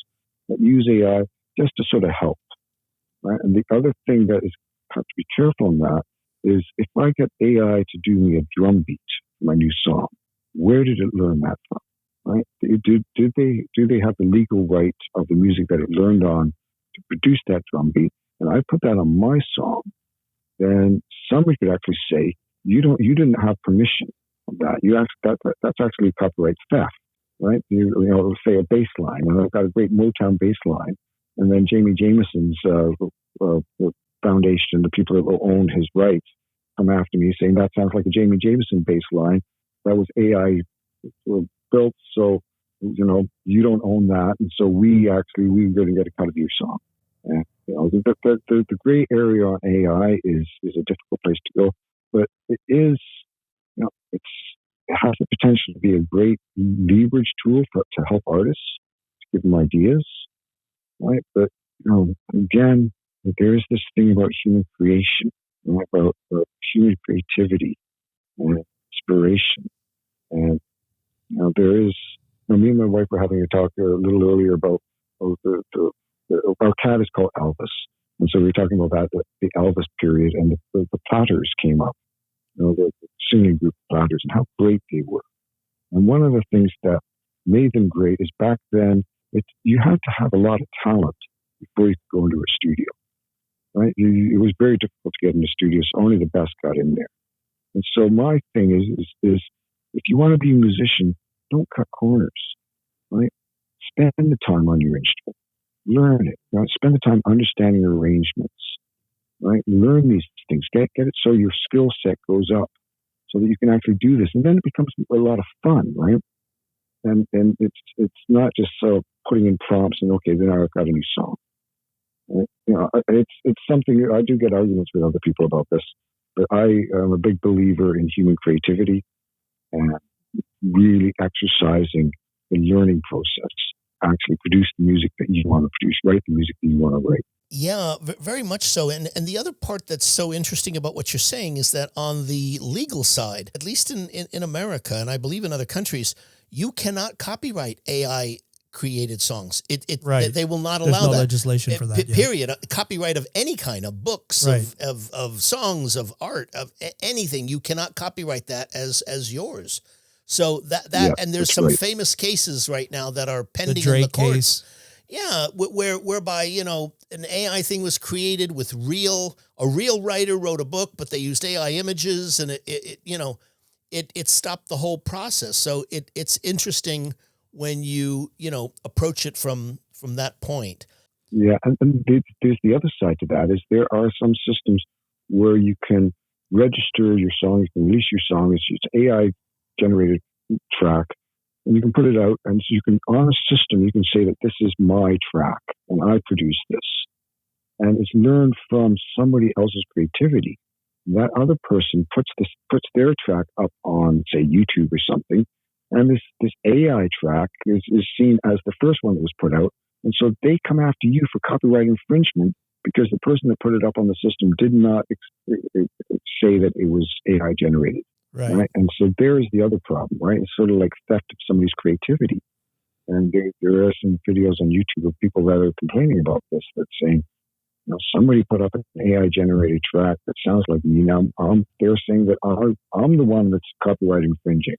Speaker 4: that use AI just to sort of help. Right? And the other thing that have to be careful on that is, if I get AI to do me a drum beat for my new song, where did it learn that from? Right? Do they have the legal right of the music that it learned on to produce that drum beat? And I put that on my song, then somebody could actually say, you didn't have permission of that. That's actually copyright theft, right? Say a bass line, and I've got a great Motown bass line, and then Jamie Jameson's foundation, the people that own his rights, come after me saying that sounds like a Jamie Jameson bass line. That was AI built, so you don't own that, and so we're going to get a cut of your song. And the gray area on AI is a difficult place to go, but it is, it has the potential to be a great leverage tool to help artists, to give them ideas, right? But again, there is this thing about human creation, about human creativity and inspiration, and there is. Me and my wife were having a talk a little earlier about our cat is called Elvis, and so we were talking about that, the Elvis period, and the Platters came up, the singing group Platters, and how great they were. And one of the things that made them great is, back then you had to have a lot of talent before you could go into a studio, right? It was very difficult to get into studios. Only the best got in there. And so my thing is if you want to be a musician, don't cut corners, right? Spend the time on your instrument. Learn it. Right? Spend the time understanding arrangements, right? Learn these things. Get it so your skill set goes up, so that you can actually do this. And then it becomes a lot of fun, right? And it's not just putting in prompts and, okay, then I've got a new song. It's something, I do get arguments with other people about this, but I am a big believer in human creativity and really exercising the learning process. Actually produce the music that you want to produce, write the music that you want to write.
Speaker 2: Yeah, very much so. And the other part that's so interesting about what you're saying is that on the legal side, at least in America, and I believe in other countries, you cannot copyright AI created songs.
Speaker 1: Right.
Speaker 2: They will not
Speaker 1: There's
Speaker 2: allow
Speaker 1: no
Speaker 2: that.
Speaker 1: legislation for that.
Speaker 2: Period. Copyright of any kind, of books,
Speaker 1: right.
Speaker 2: of songs, of art, of anything. You cannot copyright that as yours. So and there's some famous cases right now that are pending in the courts.
Speaker 1: Case.
Speaker 2: Yeah, whereby, an AI thing was created with a real writer wrote a book, but they used AI images, and it stopped the whole process. So it's interesting when you approach it from that point.
Speaker 4: Yeah, and there's the other side to that is there are some systems where you can register your song, you can release your song. It's AI generated track, and you can put it out, and so you can, on a system, you can say that this is my track and I produced this. And it's learned from somebody else's creativity. That other person puts their track up on, say, YouTube or something, and this AI track is seen as the first one that was put out. And so they come after you for copyright infringement because the person that put it up on the system did not say that it was AI generated. Right. And so there is the other problem, right? It's sort of like theft of somebody's creativity. And there are some videos on YouTube of people that are complaining about this, that's saying, somebody put up an AI generated track that sounds like me. Now they're saying that I'm the one that's copyright infringing.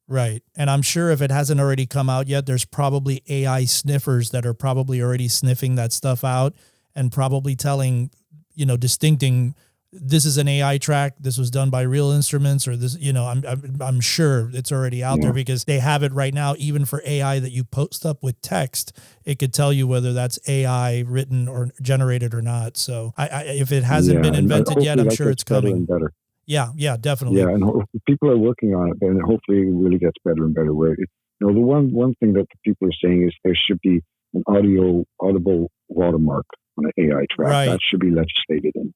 Speaker 1: Right. And I'm sure if it hasn't already come out yet, there's probably AI sniffers that are probably already sniffing that stuff out and probably telling, distincting, this is an AI track, this was done by real instruments, or this, I'm sure it's already out there because they have it right now. Even for AI that you post up with text, it could tell you whether that's AI written or generated or not. So if it hasn't been invented yet, I'm sure it's coming.
Speaker 4: Better.
Speaker 1: Yeah, definitely.
Speaker 4: Yeah, and people are working on it, and hopefully it really gets better and better. Where the one thing that the people are saying is there should be an audible watermark on an AI track. Right. That should be legislated in.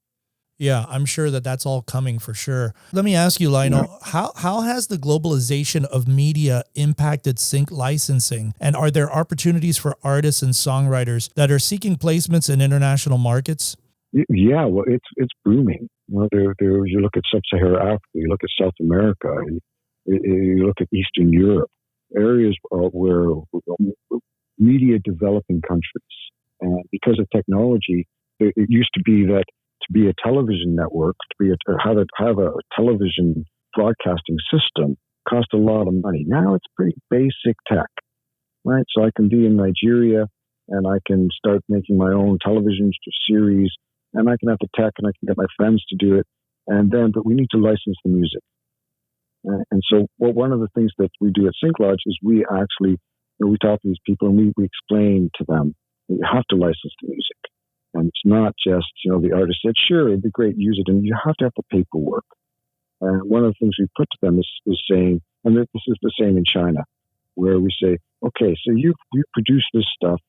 Speaker 1: Yeah, I'm sure that's all coming for sure. Let me ask you, Lionel, how has the globalization of media impacted sync licensing? And are there opportunities for artists and songwriters that are seeking placements in international markets?
Speaker 4: Yeah, well, it's booming. You look at Sub-Saharan Africa, you look at South America, you look at Eastern Europe, areas where media developing countries. And because of technology, it used to be that to be a television network, have a television broadcasting system cost a lot of money. Now it's pretty basic tech, right? So I can be in Nigeria and I can start making my own television series, and I can have the tech and I can get my friends to do it. But we need to license the music. And so one of the things that we do at SyncLodge is we actually, we talk to these people and we explain to them that you have to license the music. And it's not just, the artist said, sure, it'd be great, use it. And you have to have the paperwork. And one of the things we put to them is saying, and this is the same in China, where we say, okay, so you produce this stuff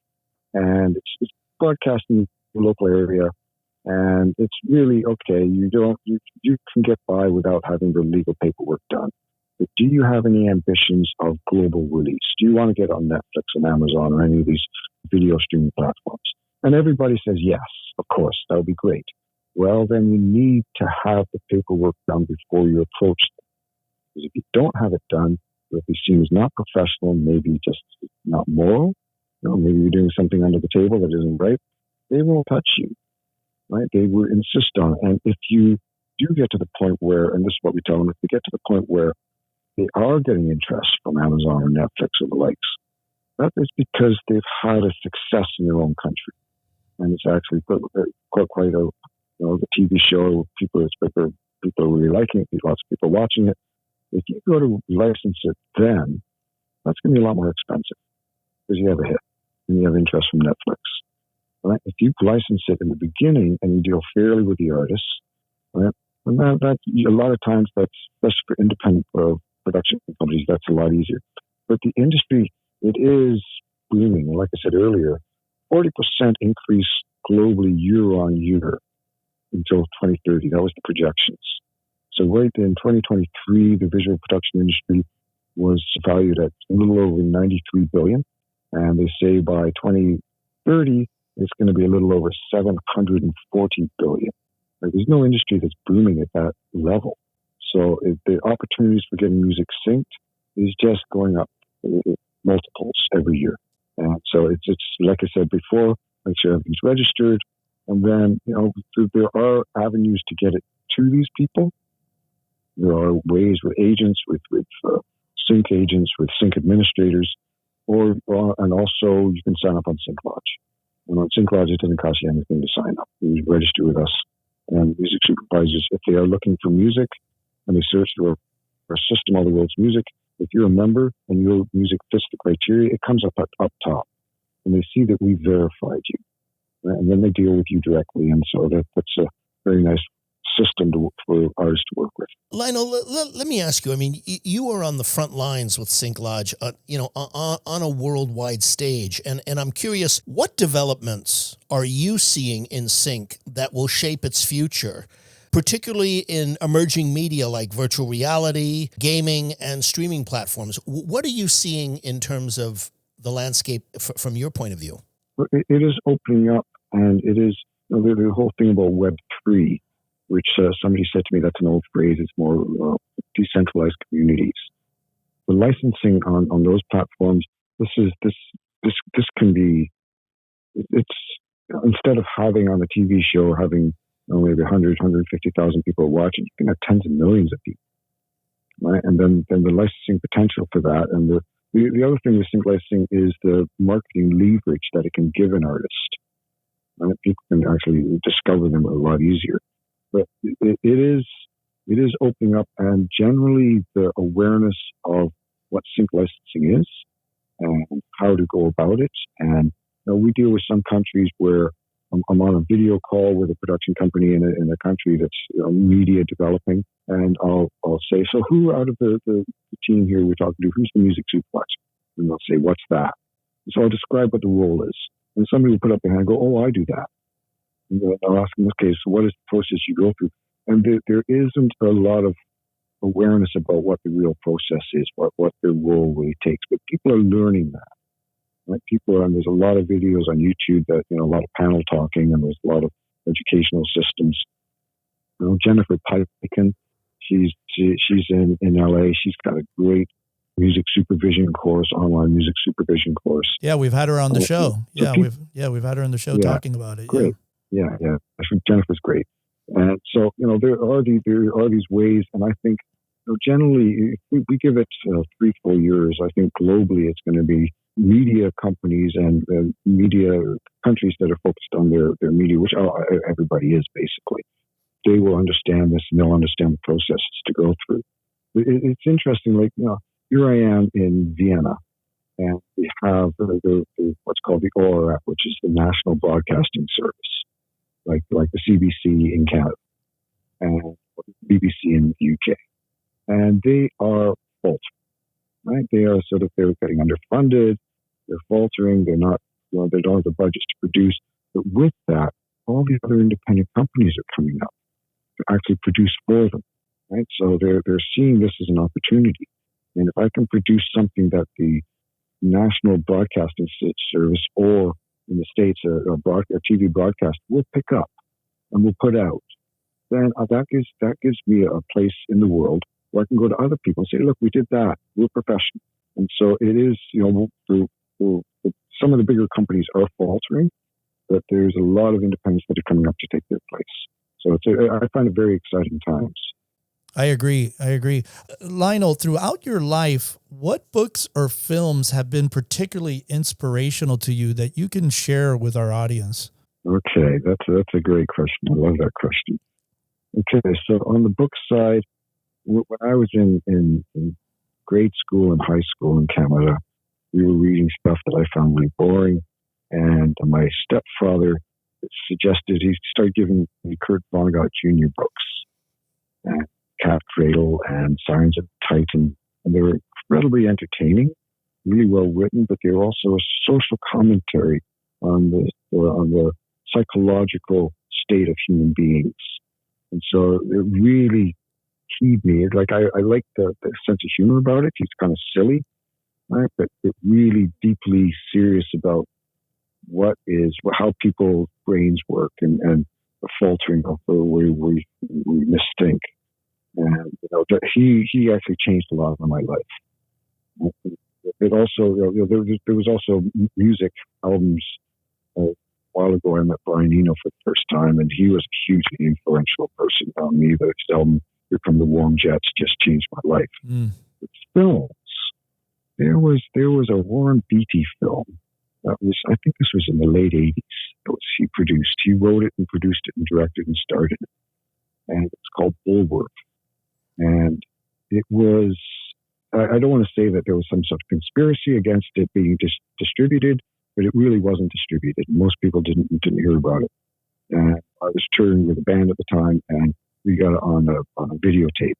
Speaker 4: and it's broadcast in the local area. And it's really okay. You can get by without having the legal paperwork done. But do you have any ambitions of global release? Do you want to get on Netflix and Amazon or any of these video streaming platforms? And everybody says, yes, of course, that would be great. Well, then you need to have the paperwork done before you approach them. Because if you don't have it done, it'll be seen as not professional, maybe just not moral. Maybe you're doing something under the table that isn't right. They won't touch you, right? They will insist on it. And if you do get to the point where, and this is what we tell them, if you get to the point where they are getting interest from Amazon or Netflix or the likes, that is because they've had a success in their own country. And it's actually quite a, the TV show, people are really liking it, lots of people watching it. If you go to license it then, that's going to be a lot more expensive because you have a hit and you have interest from Netflix. Right? If you license it in the beginning and you deal fairly with the artists, right? And that a lot of times that's for independent production companies, that's a lot easier. But the industry, it is booming. Like I said earlier, 40% increase globally year on year until 2030. That was the projections. So right in 2023, the visual production industry was valued at a little over 93 billion. And they say by 2030, it's going to be a little over 740 billion. There's no industry that's booming at that level. So the opportunities for getting music synced is just going up multiples every year. And so it's like I said before, make sure everything's registered. And then, there are avenues to get it to these people. There are ways with agents, with sync agents, with sync administrators. And also you can sign up on SyncLodge. And on SyncLodge, it doesn't cost you anything to sign up. You register with us. And music supervisors, if they are looking for music and they search through our system, all the world's music, if you're a member and your music fits the criteria, it comes up top. And they see that we verified you. Right? And then they deal with you directly. And so that's a very nice system for artists to work with.
Speaker 2: Lionel, let me ask you, I mean, you are on the front lines with SyncLodge, on a worldwide stage. And I'm curious, what developments are you seeing in Sync that will shape its future, particularly in emerging media like virtual reality, gaming, and streaming platforms? What are you seeing in terms of the landscape from your point of view?
Speaker 4: It is opening up, and it is the whole thing about Web3, which somebody said to me, that's an old phrase. It's more decentralized communities. The licensing on those platforms, this can be, it's instead of having on a TV show or having maybe 100, 150,000 people watching, you can have tens of millions of people, right? And then the licensing potential for that, and the other thing with sync licensing is the marketing leverage that it can give an artist. Right? People can actually discover them a lot easier. But it is opening up, and generally the awareness of what sync licensing is and how to go about it. And we deal with some countries where I'm on a video call with a production company in a country that's media developing, and I'll say, so who out of the team here we're talking to, who's the music supervisor? And they'll say, what's that? And so I'll describe what the role is. And somebody will put up their hand and go, oh, I do that. And I'll ask them, okay, so what is the process you go through? And there isn't a lot of awareness about what the real process is, what their role really takes. But people are learning that. Right? There's a lot of videos on YouTube that, a lot of panel talking, and there's a lot of educational systems. Jennifer Piken, she's in LA. She's got a great music supervision course, online music supervision course.
Speaker 1: Yeah, we've had her on the show. We've had her on the show talking about it.
Speaker 4: Great. Yeah. I think Jennifer's great. And so, there are these ways, and I think generally, if we give it 3-4 years, I think globally it's going to be media companies and media countries that are focused on their media, which everybody is basically. They will understand this, and they'll understand the processes to go through. It's interesting, here I am in Vienna, and we have what's called the ORF, which is the National Broadcasting Service, like the CBC in Canada and BBC in the UK. And they are faltering, right? They're getting underfunded, they're faltering, they don't have the budgets to produce. But with that, all the other independent companies are coming up to actually produce for them, right? So they're seeing this as an opportunity. And if I can produce something that the National Broadcasting Service, or in the States, a TV broadcast will pick up and will put out, then that gives me a place in the world where I can go to other people and say, look, we did that. We're professional. And so it is, some of the bigger companies are faltering, but there's a lot of independents that are coming up to take their place. So I find it very exciting times.
Speaker 1: I agree. Lionel, throughout your life, what books or films have been particularly inspirational to you that you can share with our audience?
Speaker 4: Okay, that's a great question. I love that question. Okay, so on the book side, when I was in grade school and high school in Canada, we were reading stuff that I found really boring, and my stepfather suggested he started giving me Kurt Vonnegut Jr. books, and Cat Cradle and Sirens of Titan, and they were incredibly entertaining, really well written, but they were also a social commentary on the psychological state of human beings. And so it really keyed me. I like the sense of humor about it. He's kind of silly, right? But really deeply serious about how people's brains work and the faltering of the way we misthink. And he actually changed a lot of my life. It also there was also music albums. A while ago, I met Brian Eno for the first time, and he was a hugely influential person on me. The album "Here Come the Warm Jets" just changed my life. But films, there was a Warren Beatty film that was, I think this was in the late 80s. He produced. He wrote it and produced it and directed and starred in it. And it's called Bulworth. And it was, I don't want to say that there was some sort of conspiracy against it being distributed, but it really wasn't distributed. Most people didn't hear about it. And I was touring with a band at the time, and we got it on a videotape.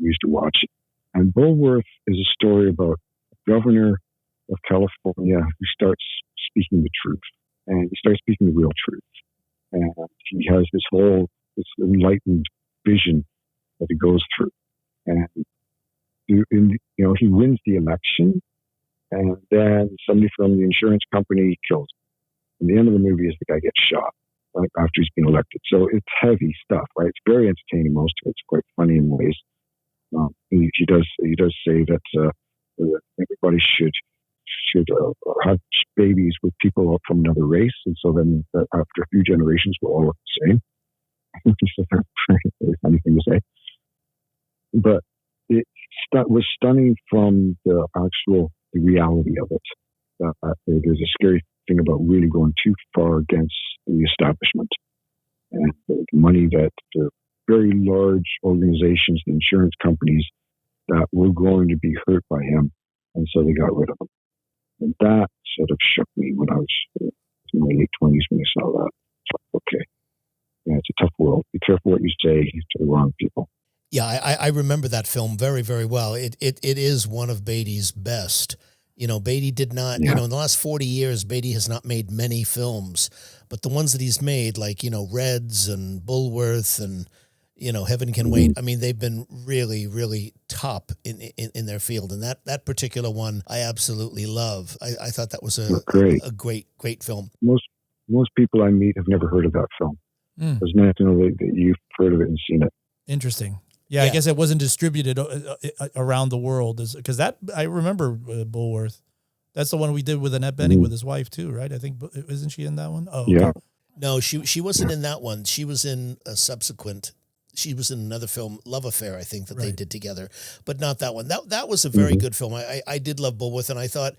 Speaker 4: We used to watch it. And Bulworth is a story about a governor of California who starts speaking the truth. And he starts speaking the real truth. And he has this enlightened vision that he goes through. And he wins the election, and then somebody from the insurance company kills him. And the end of the movie is the guy gets shot right after he's been elected. So it's heavy stuff, right? It's very entertaining. Most of it's quite funny in ways. He does say that everybody should have babies with people from another race, and so then after a few generations, we'll all look the same. It's a very funny thing to say, but it was stunning from the reality of it. There's a scary thing about really going too far against the establishment, and the money that the very large organizations, the insurance companies, that were going to be hurt by him, and so they got rid of him. And that sort of shook me when I was in my late 20s when I saw that. It's like, okay, yeah, it's a tough world. Be careful what you say to the wrong people.
Speaker 2: Yeah, I remember that film very, very well. It is one of Beatty's best. Beatty did not, in the last 40 years, Beatty has not made many films, but the ones that he's made, like, Reds and Bulworth and, Heaven Can Wait. I mean, they've been really, really top in their field. And that particular one, I absolutely love. I thought that was a great film.
Speaker 4: Most people I meet have never heard of that film. It's nice to know that you've heard of it and seen it.
Speaker 1: Interesting. Yeah, I guess it wasn't distributed around the world, because that I remember Bulworth. That's the one we did with Annette Bening with his wife too, right? I think, isn't she in that one? Oh,
Speaker 4: yeah.
Speaker 1: Okay.
Speaker 2: No, she wasn't in that one. She was in a subsequent. She was in another film, Love Affair, I think, that they did together, but not that one. That was a very good film. I did love Bulworth, and I thought,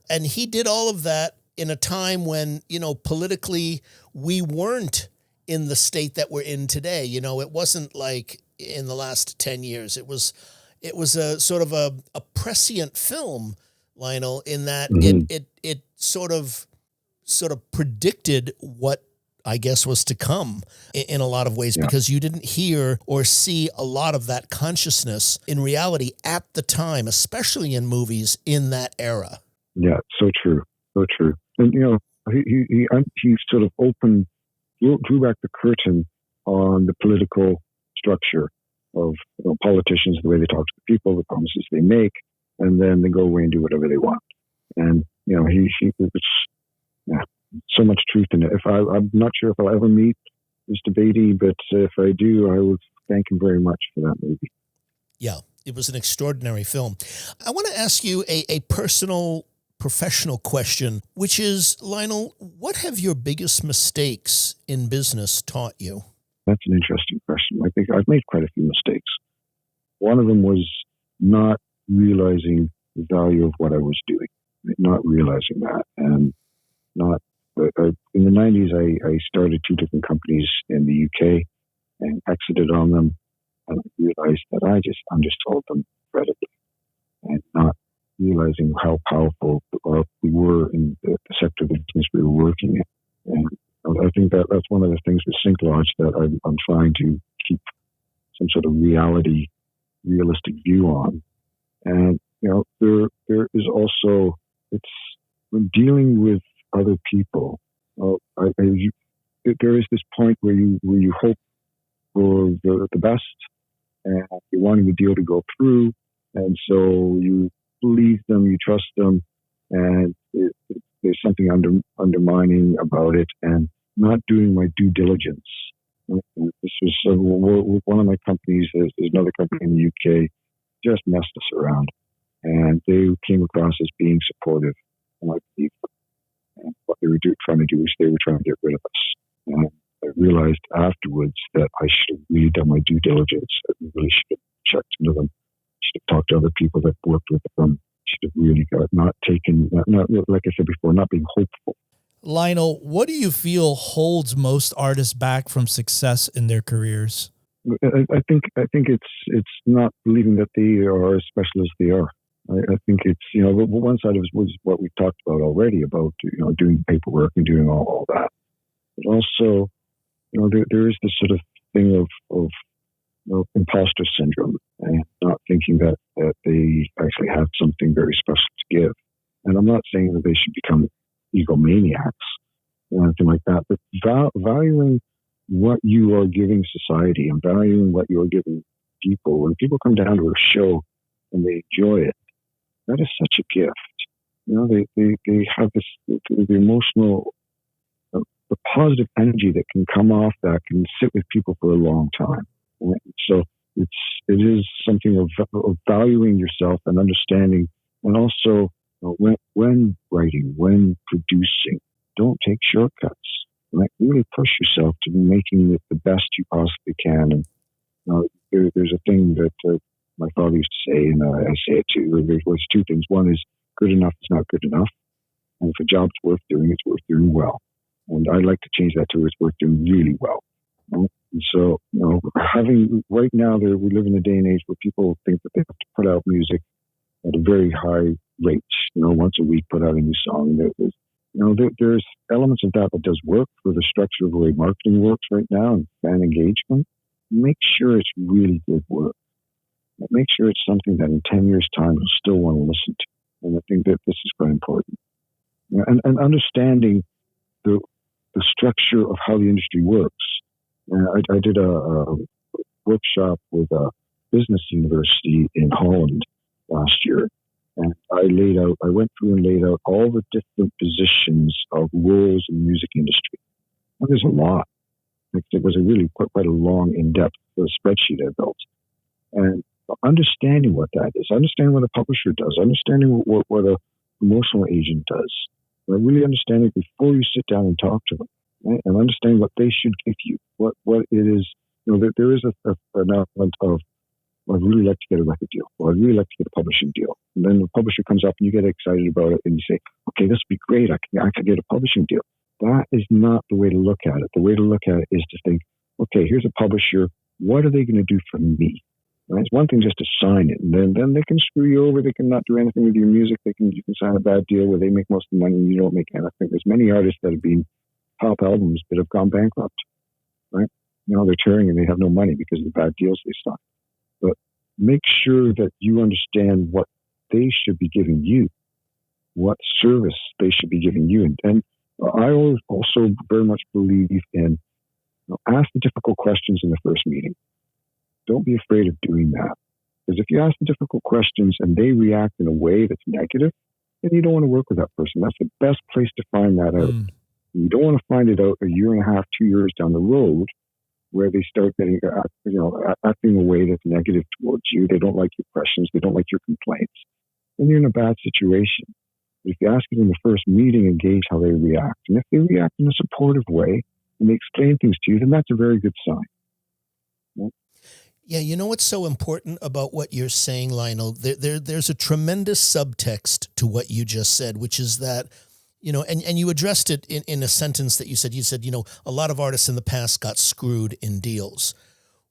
Speaker 2: and he did all of that in a time when, politically we weren't in the state that we're in today. It wasn't like in the last 10 years. It was a sort of a prescient film, Lionel, in that it sort of predicted what I guess was to come in a lot of ways, because you didn't hear or see a lot of that consciousness in reality at the time, especially in movies in that era.
Speaker 4: Yeah, so true. So true. And, he sort of drew back the curtain on the political structure of politicians, the way they talk to the people, the promises they make, and then they go away and do whatever they want. And, so much truth in it. I'm not sure if I'll ever meet Mr. Beatty, but if I do, I would thank him very much for that movie.
Speaker 2: Yeah, it was an extraordinary film. I want to ask you a personal, professional question, which is, Lionel, what have your biggest mistakes in business taught you?
Speaker 4: That's an interesting question. I think I've made quite a few mistakes. One of them was not realizing the value of what I was doing, not realizing that, and not. In the 90s, I started 2 different companies in the UK and exited on them, and I realized that I just undersold them incredibly, and not realizing how powerful we were in the sector of the business we were working in. And I think that's one of the things with SyncLodge that I'm trying to keep some sort of realistic view on. And, there is also, when dealing with other people, there is this point where you hope for the best, and you're wanting the deal to go through, and so you believe them, you trust them, and there's something undermining about it, and not doing my due diligence. This was one of my companies. There's another company in the UK just messed us around, and they came across as being supportive, and I believe them. And what they were trying to do is they were trying to get rid of us. And I realized afterwards that I should have really done my due diligence. I really should have checked into them. Should have talked to other people that worked with them. Should have really good. Not like I said before, not being hopeful.
Speaker 1: Lionel, what do you feel holds most artists back from success in their careers?
Speaker 4: I think it's not believing that they are as special as they are. I think it's, one side of it was what we talked about already about, doing paperwork and doing all that. But also, there is this sort of thing of imposter syndrome and not thinking that they actually have something very special to give. And I'm not saying that they should become egomaniacs or anything like that, but valuing what you are giving society and valuing what you are giving people. When people come down to a show and they enjoy it, that is such a gift. They have this the emotional, the positive energy that can come off that can sit with people for a long time. Right? So it is something of valuing yourself and understanding, and also when writing, when producing, don't take shortcuts. Right? Really push yourself to making it the best you possibly can. And there's a thing that my father used to say, and I say it too. There's two things. One is good enough is not good enough, and if a job's worth doing, it's worth doing well. And I'd like to change that to it's worth doing really well. Right? And so, right now, we live in a day and age where people think that they have to put out music at a very high rate. Once a week, put out a new song. There's elements of that does work for the structure of the way marketing works right now and fan engagement. Make sure it's really good work. Make sure it's something that in 10 years' time you'll still want to listen to. And I think that this is quite important. And understanding the structure of how the industry works. I did a workshop with a business university in Holland last year. And I went through and laid out all the different positions of roles in the music industry. And there's a lot. It was a really quite a long, in-depth spreadsheet I built. And understanding what that is, understanding what a publisher does, understanding what a promotional agent does, really understanding before you sit down and talk to them, right? And understanding what they should give you, what it is. There is an element of, I'd really like to get a record deal, or I'd really like to get a publishing deal. And then the publisher comes up and you get excited about it and you say, okay, this would be great. I could get a publishing deal. That is not the way to look at it. The way to look at it is to think, okay, here's a publisher. What are they going to do for me? Right? It's one thing just to sign it, and then they can screw you over. They can not do anything with your music. You can sign a bad deal where they make most of the money and you don't make anything. There's many artists that have been top albums that have gone bankrupt. Right? They're touring and they have no money because of the bad deals they signed. But make sure that you understand what they should be giving you, what service they should be giving you. And I also very much believe in ask the difficult questions in the first meeting. Don't be afraid of doing that. Because if you ask the difficult questions and they react in a way that's negative, then you don't want to work with that person. That's the best place to find that out. You don't want to find it out a year and a half, 2 years down the road where they start getting, acting in a way that's negative towards you. They don't like your questions. They don't like your complaints. Then you're in a bad situation. But if you ask it in the first meeting and gauge how they react, and if they react in a supportive way and they explain things to you, then that's a very good sign. Right?
Speaker 2: Yeah, you know what's so important about what you're saying, Lionel? There's a tremendous subtext to what you just said, which is that, and you addressed it in a sentence that you said, a lot of artists in the past got screwed in deals.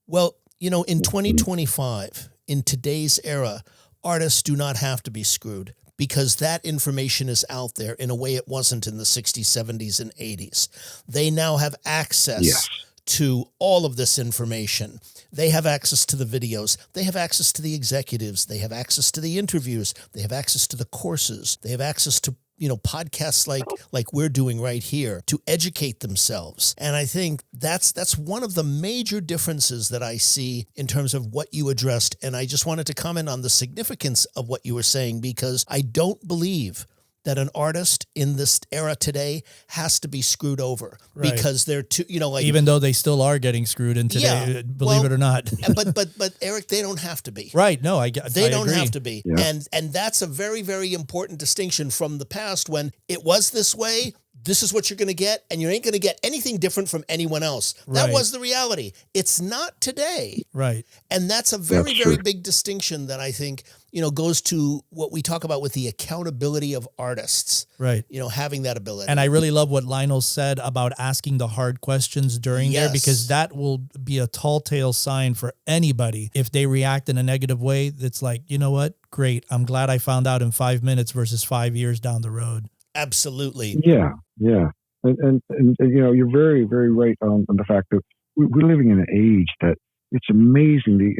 Speaker 2: Well, in 2025, in today's era, artists do not have to be screwed because that information is out there in a way it wasn't in the 60s, 70s, and 80s. They now have access to all of this information. They have access to the videos. They have access to the executives. They have access to the interviews. They have access to the courses. They have access to podcasts like we're doing right here to educate themselves. And I think that's one of the major differences that I see in terms of what you addressed. And I just wanted to comment on the significance of what you were saying, because I don't believe that an artist in this era today has to be screwed over because they're too,
Speaker 1: even though they still are getting screwed in today, believe it or not.
Speaker 2: but Eric, they don't have to be.
Speaker 1: Right. No, I
Speaker 2: don't
Speaker 1: agree.
Speaker 2: have to be.
Speaker 4: Yeah.
Speaker 2: And that's a very, very important distinction from the past when it was this way. this is what you're going to get, and you ain't going to get anything different from anyone else. That
Speaker 1: Right.
Speaker 2: was the reality. It's not today.
Speaker 1: Right.
Speaker 2: And that's a very,
Speaker 4: That's
Speaker 2: very
Speaker 4: true.
Speaker 2: big distinction that I think, goes to what we talk about with the accountability of artists,
Speaker 1: Right.
Speaker 2: having that ability.
Speaker 1: And I really love what Lionel said about asking the hard questions during there,
Speaker 2: Yes.
Speaker 1: because that will be a tall tale sign for anybody. If they react in a negative way, that's like, you know what? Great. I'm glad I found out in 5 minutes versus 5 years down the road.
Speaker 2: Absolutely.
Speaker 4: Yeah, yeah. And you're very, very right on the fact that we're living in an age that it's amazing the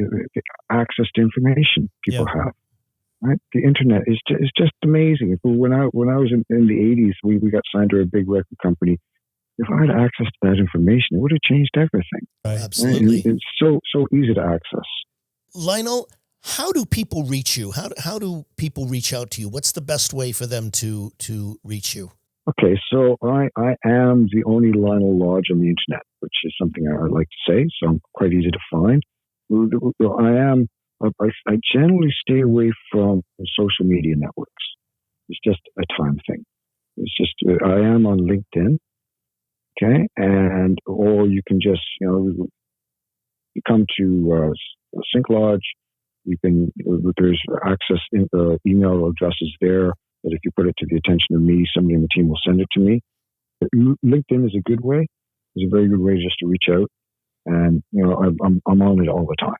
Speaker 4: access to information people have. Right? The internet is just amazing. When I was in the 80s, we got signed to a big record company. If I had access to that information, it would have changed everything.
Speaker 1: Right.
Speaker 2: Absolutely.
Speaker 4: It's so easy to access.
Speaker 2: Lionel, how do people reach you? How do people reach out to you? What's the best way for them to reach you?
Speaker 4: Okay, so I am the only Lionel Lodge on the internet, which is something I like to say, so I'm quite easy to find. I generally stay away from social media networks. It's just a time thing. It's just, I am on LinkedIn, okay? Or you can just, you come to SyncLodge. There's access in email addresses there that if you put it to the attention of me, somebody in the team will send it to me. But LinkedIn is a good way. It's a very good way just to reach out. And, I'm on it all the time.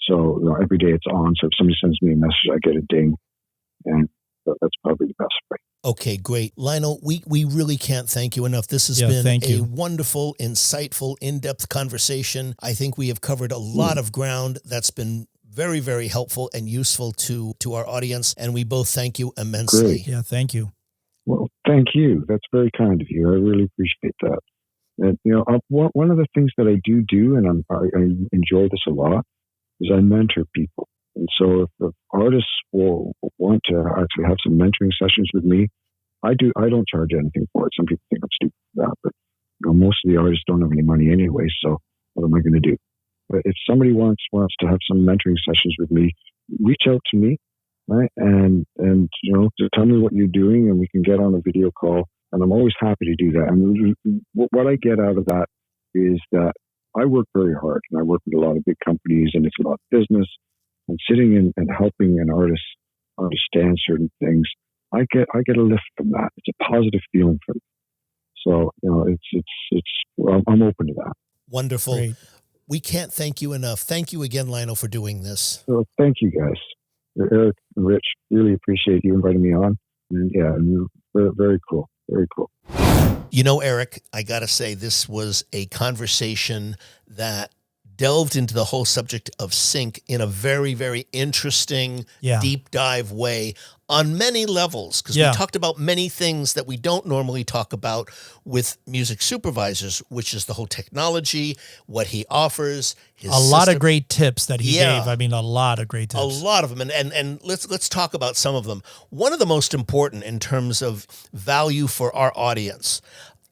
Speaker 4: So every day it's on. So if somebody sends me a message, I get a ding. And that's probably the best way.
Speaker 2: Okay, great. Lionel, we really can't thank you enough. This has been a wonderful, insightful, in-depth conversation. I think we have covered a lot of ground that's been very, very helpful and useful to our audience. And we both thank you immensely.
Speaker 4: Great.
Speaker 1: Yeah, thank you.
Speaker 4: Well, thank you. That's very kind of you. I really appreciate that. And, one of the things that I do, and I enjoy this a lot, is I mentor people. And so if artists will want to actually have some mentoring sessions with me, I don't charge anything for it. Some people think I'm stupid for that, but most of the artists don't have any money anyway, so what am I going to do? But if somebody wants to have some mentoring sessions with me, reach out to me, right? And to tell me what you're doing, and we can get on a video call. And I'm always happy to do that. And what I get out of that is that I work very hard, and I work with a lot of big companies, and it's a lot of business. And sitting in and helping an artist understand certain things, I get a lift from that. It's a positive feeling for me. So I'm open to that.
Speaker 2: Wonderful.
Speaker 1: Great.
Speaker 2: We can't thank you enough. Thank you again, Lionel, for doing this.
Speaker 4: So thank you guys, Eric and Ritch. Really appreciate you inviting me on. And you're very cool. Very cool.
Speaker 2: Eric, I got to say, this was a conversation that delved into the whole subject of sync in a very, very interesting, deep dive way on many levels, because we talked about many things that we don't normally talk about with music supervisors, which is the whole technology, what he offers, his
Speaker 1: lot of great tips that he
Speaker 2: Yeah.
Speaker 1: gave. I mean, a lot of great tips.
Speaker 2: A lot of them. And let's talk about some of them. One of the most important in terms of value for our audience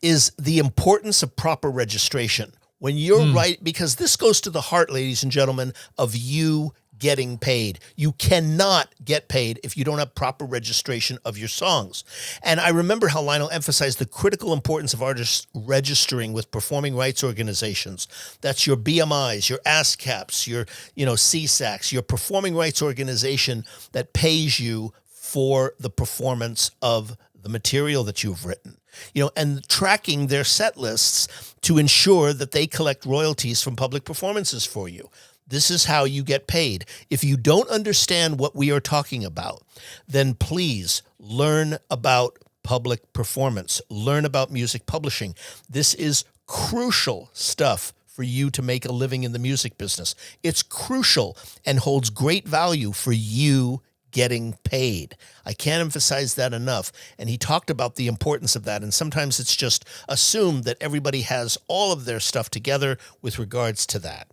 Speaker 2: is the importance of proper registration. When you're right, because this goes to the heart, ladies and gentlemen, of you getting paid. You cannot get paid if you don't have proper registration of your songs. And I remember how Lionel emphasized the critical importance of artists registering with performing rights organizations. That's your BMIs, your ASCAPs, your CSACs, your performing rights organization that pays you for the performance of the material that you've written. And tracking their set lists to ensure that they collect royalties from public performances for you. This is how you get paid. If you don't understand what we are talking about, then please learn about public performance. Learn about music publishing. This is crucial stuff for you to make a living in the music business. It's crucial and holds great value for you getting paid. I can't emphasize that enough. And he talked about the importance of that. And sometimes it's just assumed that everybody has all of their stuff together with regards to that.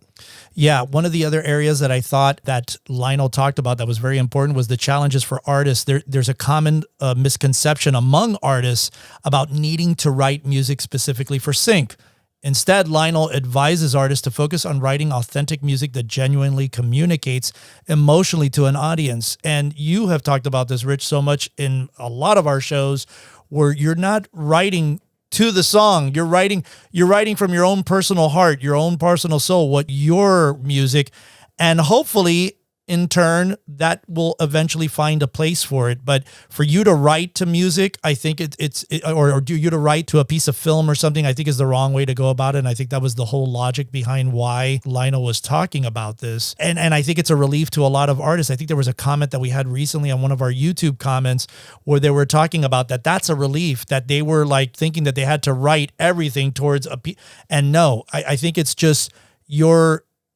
Speaker 1: Yeah, one of the other areas that I thought that Lionel talked about that was very important was the challenges for artists. There's a common misconception among artists about needing to write music specifically for sync. Instead, Lionel advises artists to focus on writing authentic music that genuinely communicates emotionally to an audience. And you have talked about this, Ritch, so much in a lot of our shows, where you're not writing to the song. You're writing from your own personal heart, your own personal soul, what your music, and hopefully in turn, that will eventually find a place for it. But for you to write to music, I think or do you to write to a piece of film or something, I think is the wrong way to go about it. And I think that was the whole logic behind why Lionel was talking about this. And I think it's a relief to a lot of artists. I think there was a comment that we had recently on one of our YouTube comments where they were talking about that. That's a relief, that they were like thinking that they had to write everything towards and no, I think it's just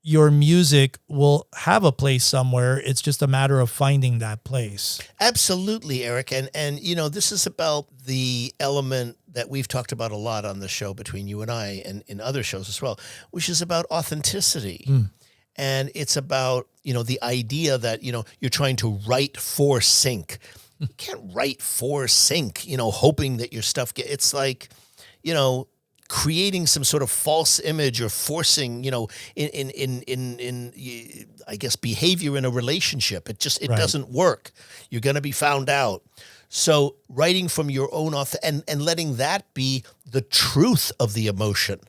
Speaker 1: your music will have a place somewhere. It's just a matter of finding that place.
Speaker 2: Absolutely, Eric. And you know, this is about the element that we've talked about a lot on the show between you and I and in other shows as well, which is about authenticity. And it's about, you know, the idea that, you know, you're trying to write for sync. You can't write for sync, you know, hoping that your stuff it's like, you know, creating some sort of false image or forcing, you know, in I guess behavior in a relationship. It doesn't work. You're going to be found out. So writing from your own and letting that be the truth of the emotion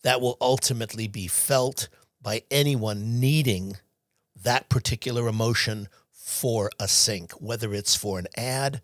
Speaker 2: that will ultimately be felt by anyone needing that particular emotion for a sync, whether it's for an ad,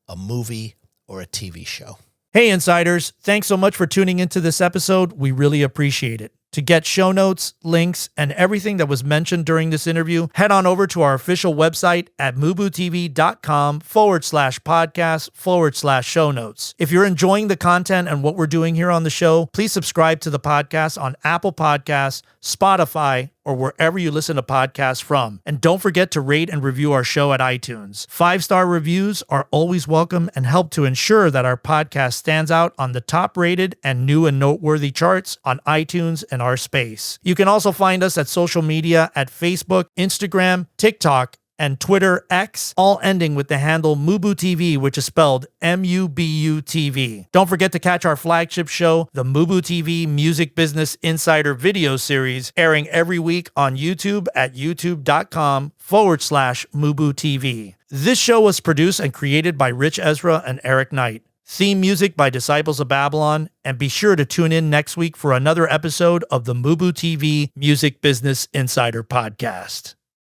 Speaker 2: a movie, or a TV show.
Speaker 1: Hey, Insiders, thanks so much for tuning into this episode. We really appreciate it. To get show notes, links, and everything that was mentioned during this interview, head on over to our official website at MUBUTV.com/podcast/show notes. If you're enjoying the content and what we're doing here on the show, please subscribe to the podcast on Apple Podcasts, Spotify, or wherever you listen to podcasts from. And don't forget to rate and review our show at iTunes. 5-star reviews are always welcome and help to ensure that our podcast stands out on the top-rated and new and noteworthy charts on iTunes and our space. You can also find us at social media at Facebook, Instagram, TikTok, and Twitter X, all ending with the handle MUBUTV, which is spelled MUBUTV. Don't forget to catch our flagship show, the MUBUTV Music Business Insider video series, airing every week on YouTube at youtube.com/MUBUTV. This show was produced and created by Ritch, Esra, and Eric Knight. Theme music by Disciples of Babylon, and be sure to tune in next week for another episode of the MUBUTV Music Business Insider Podcast.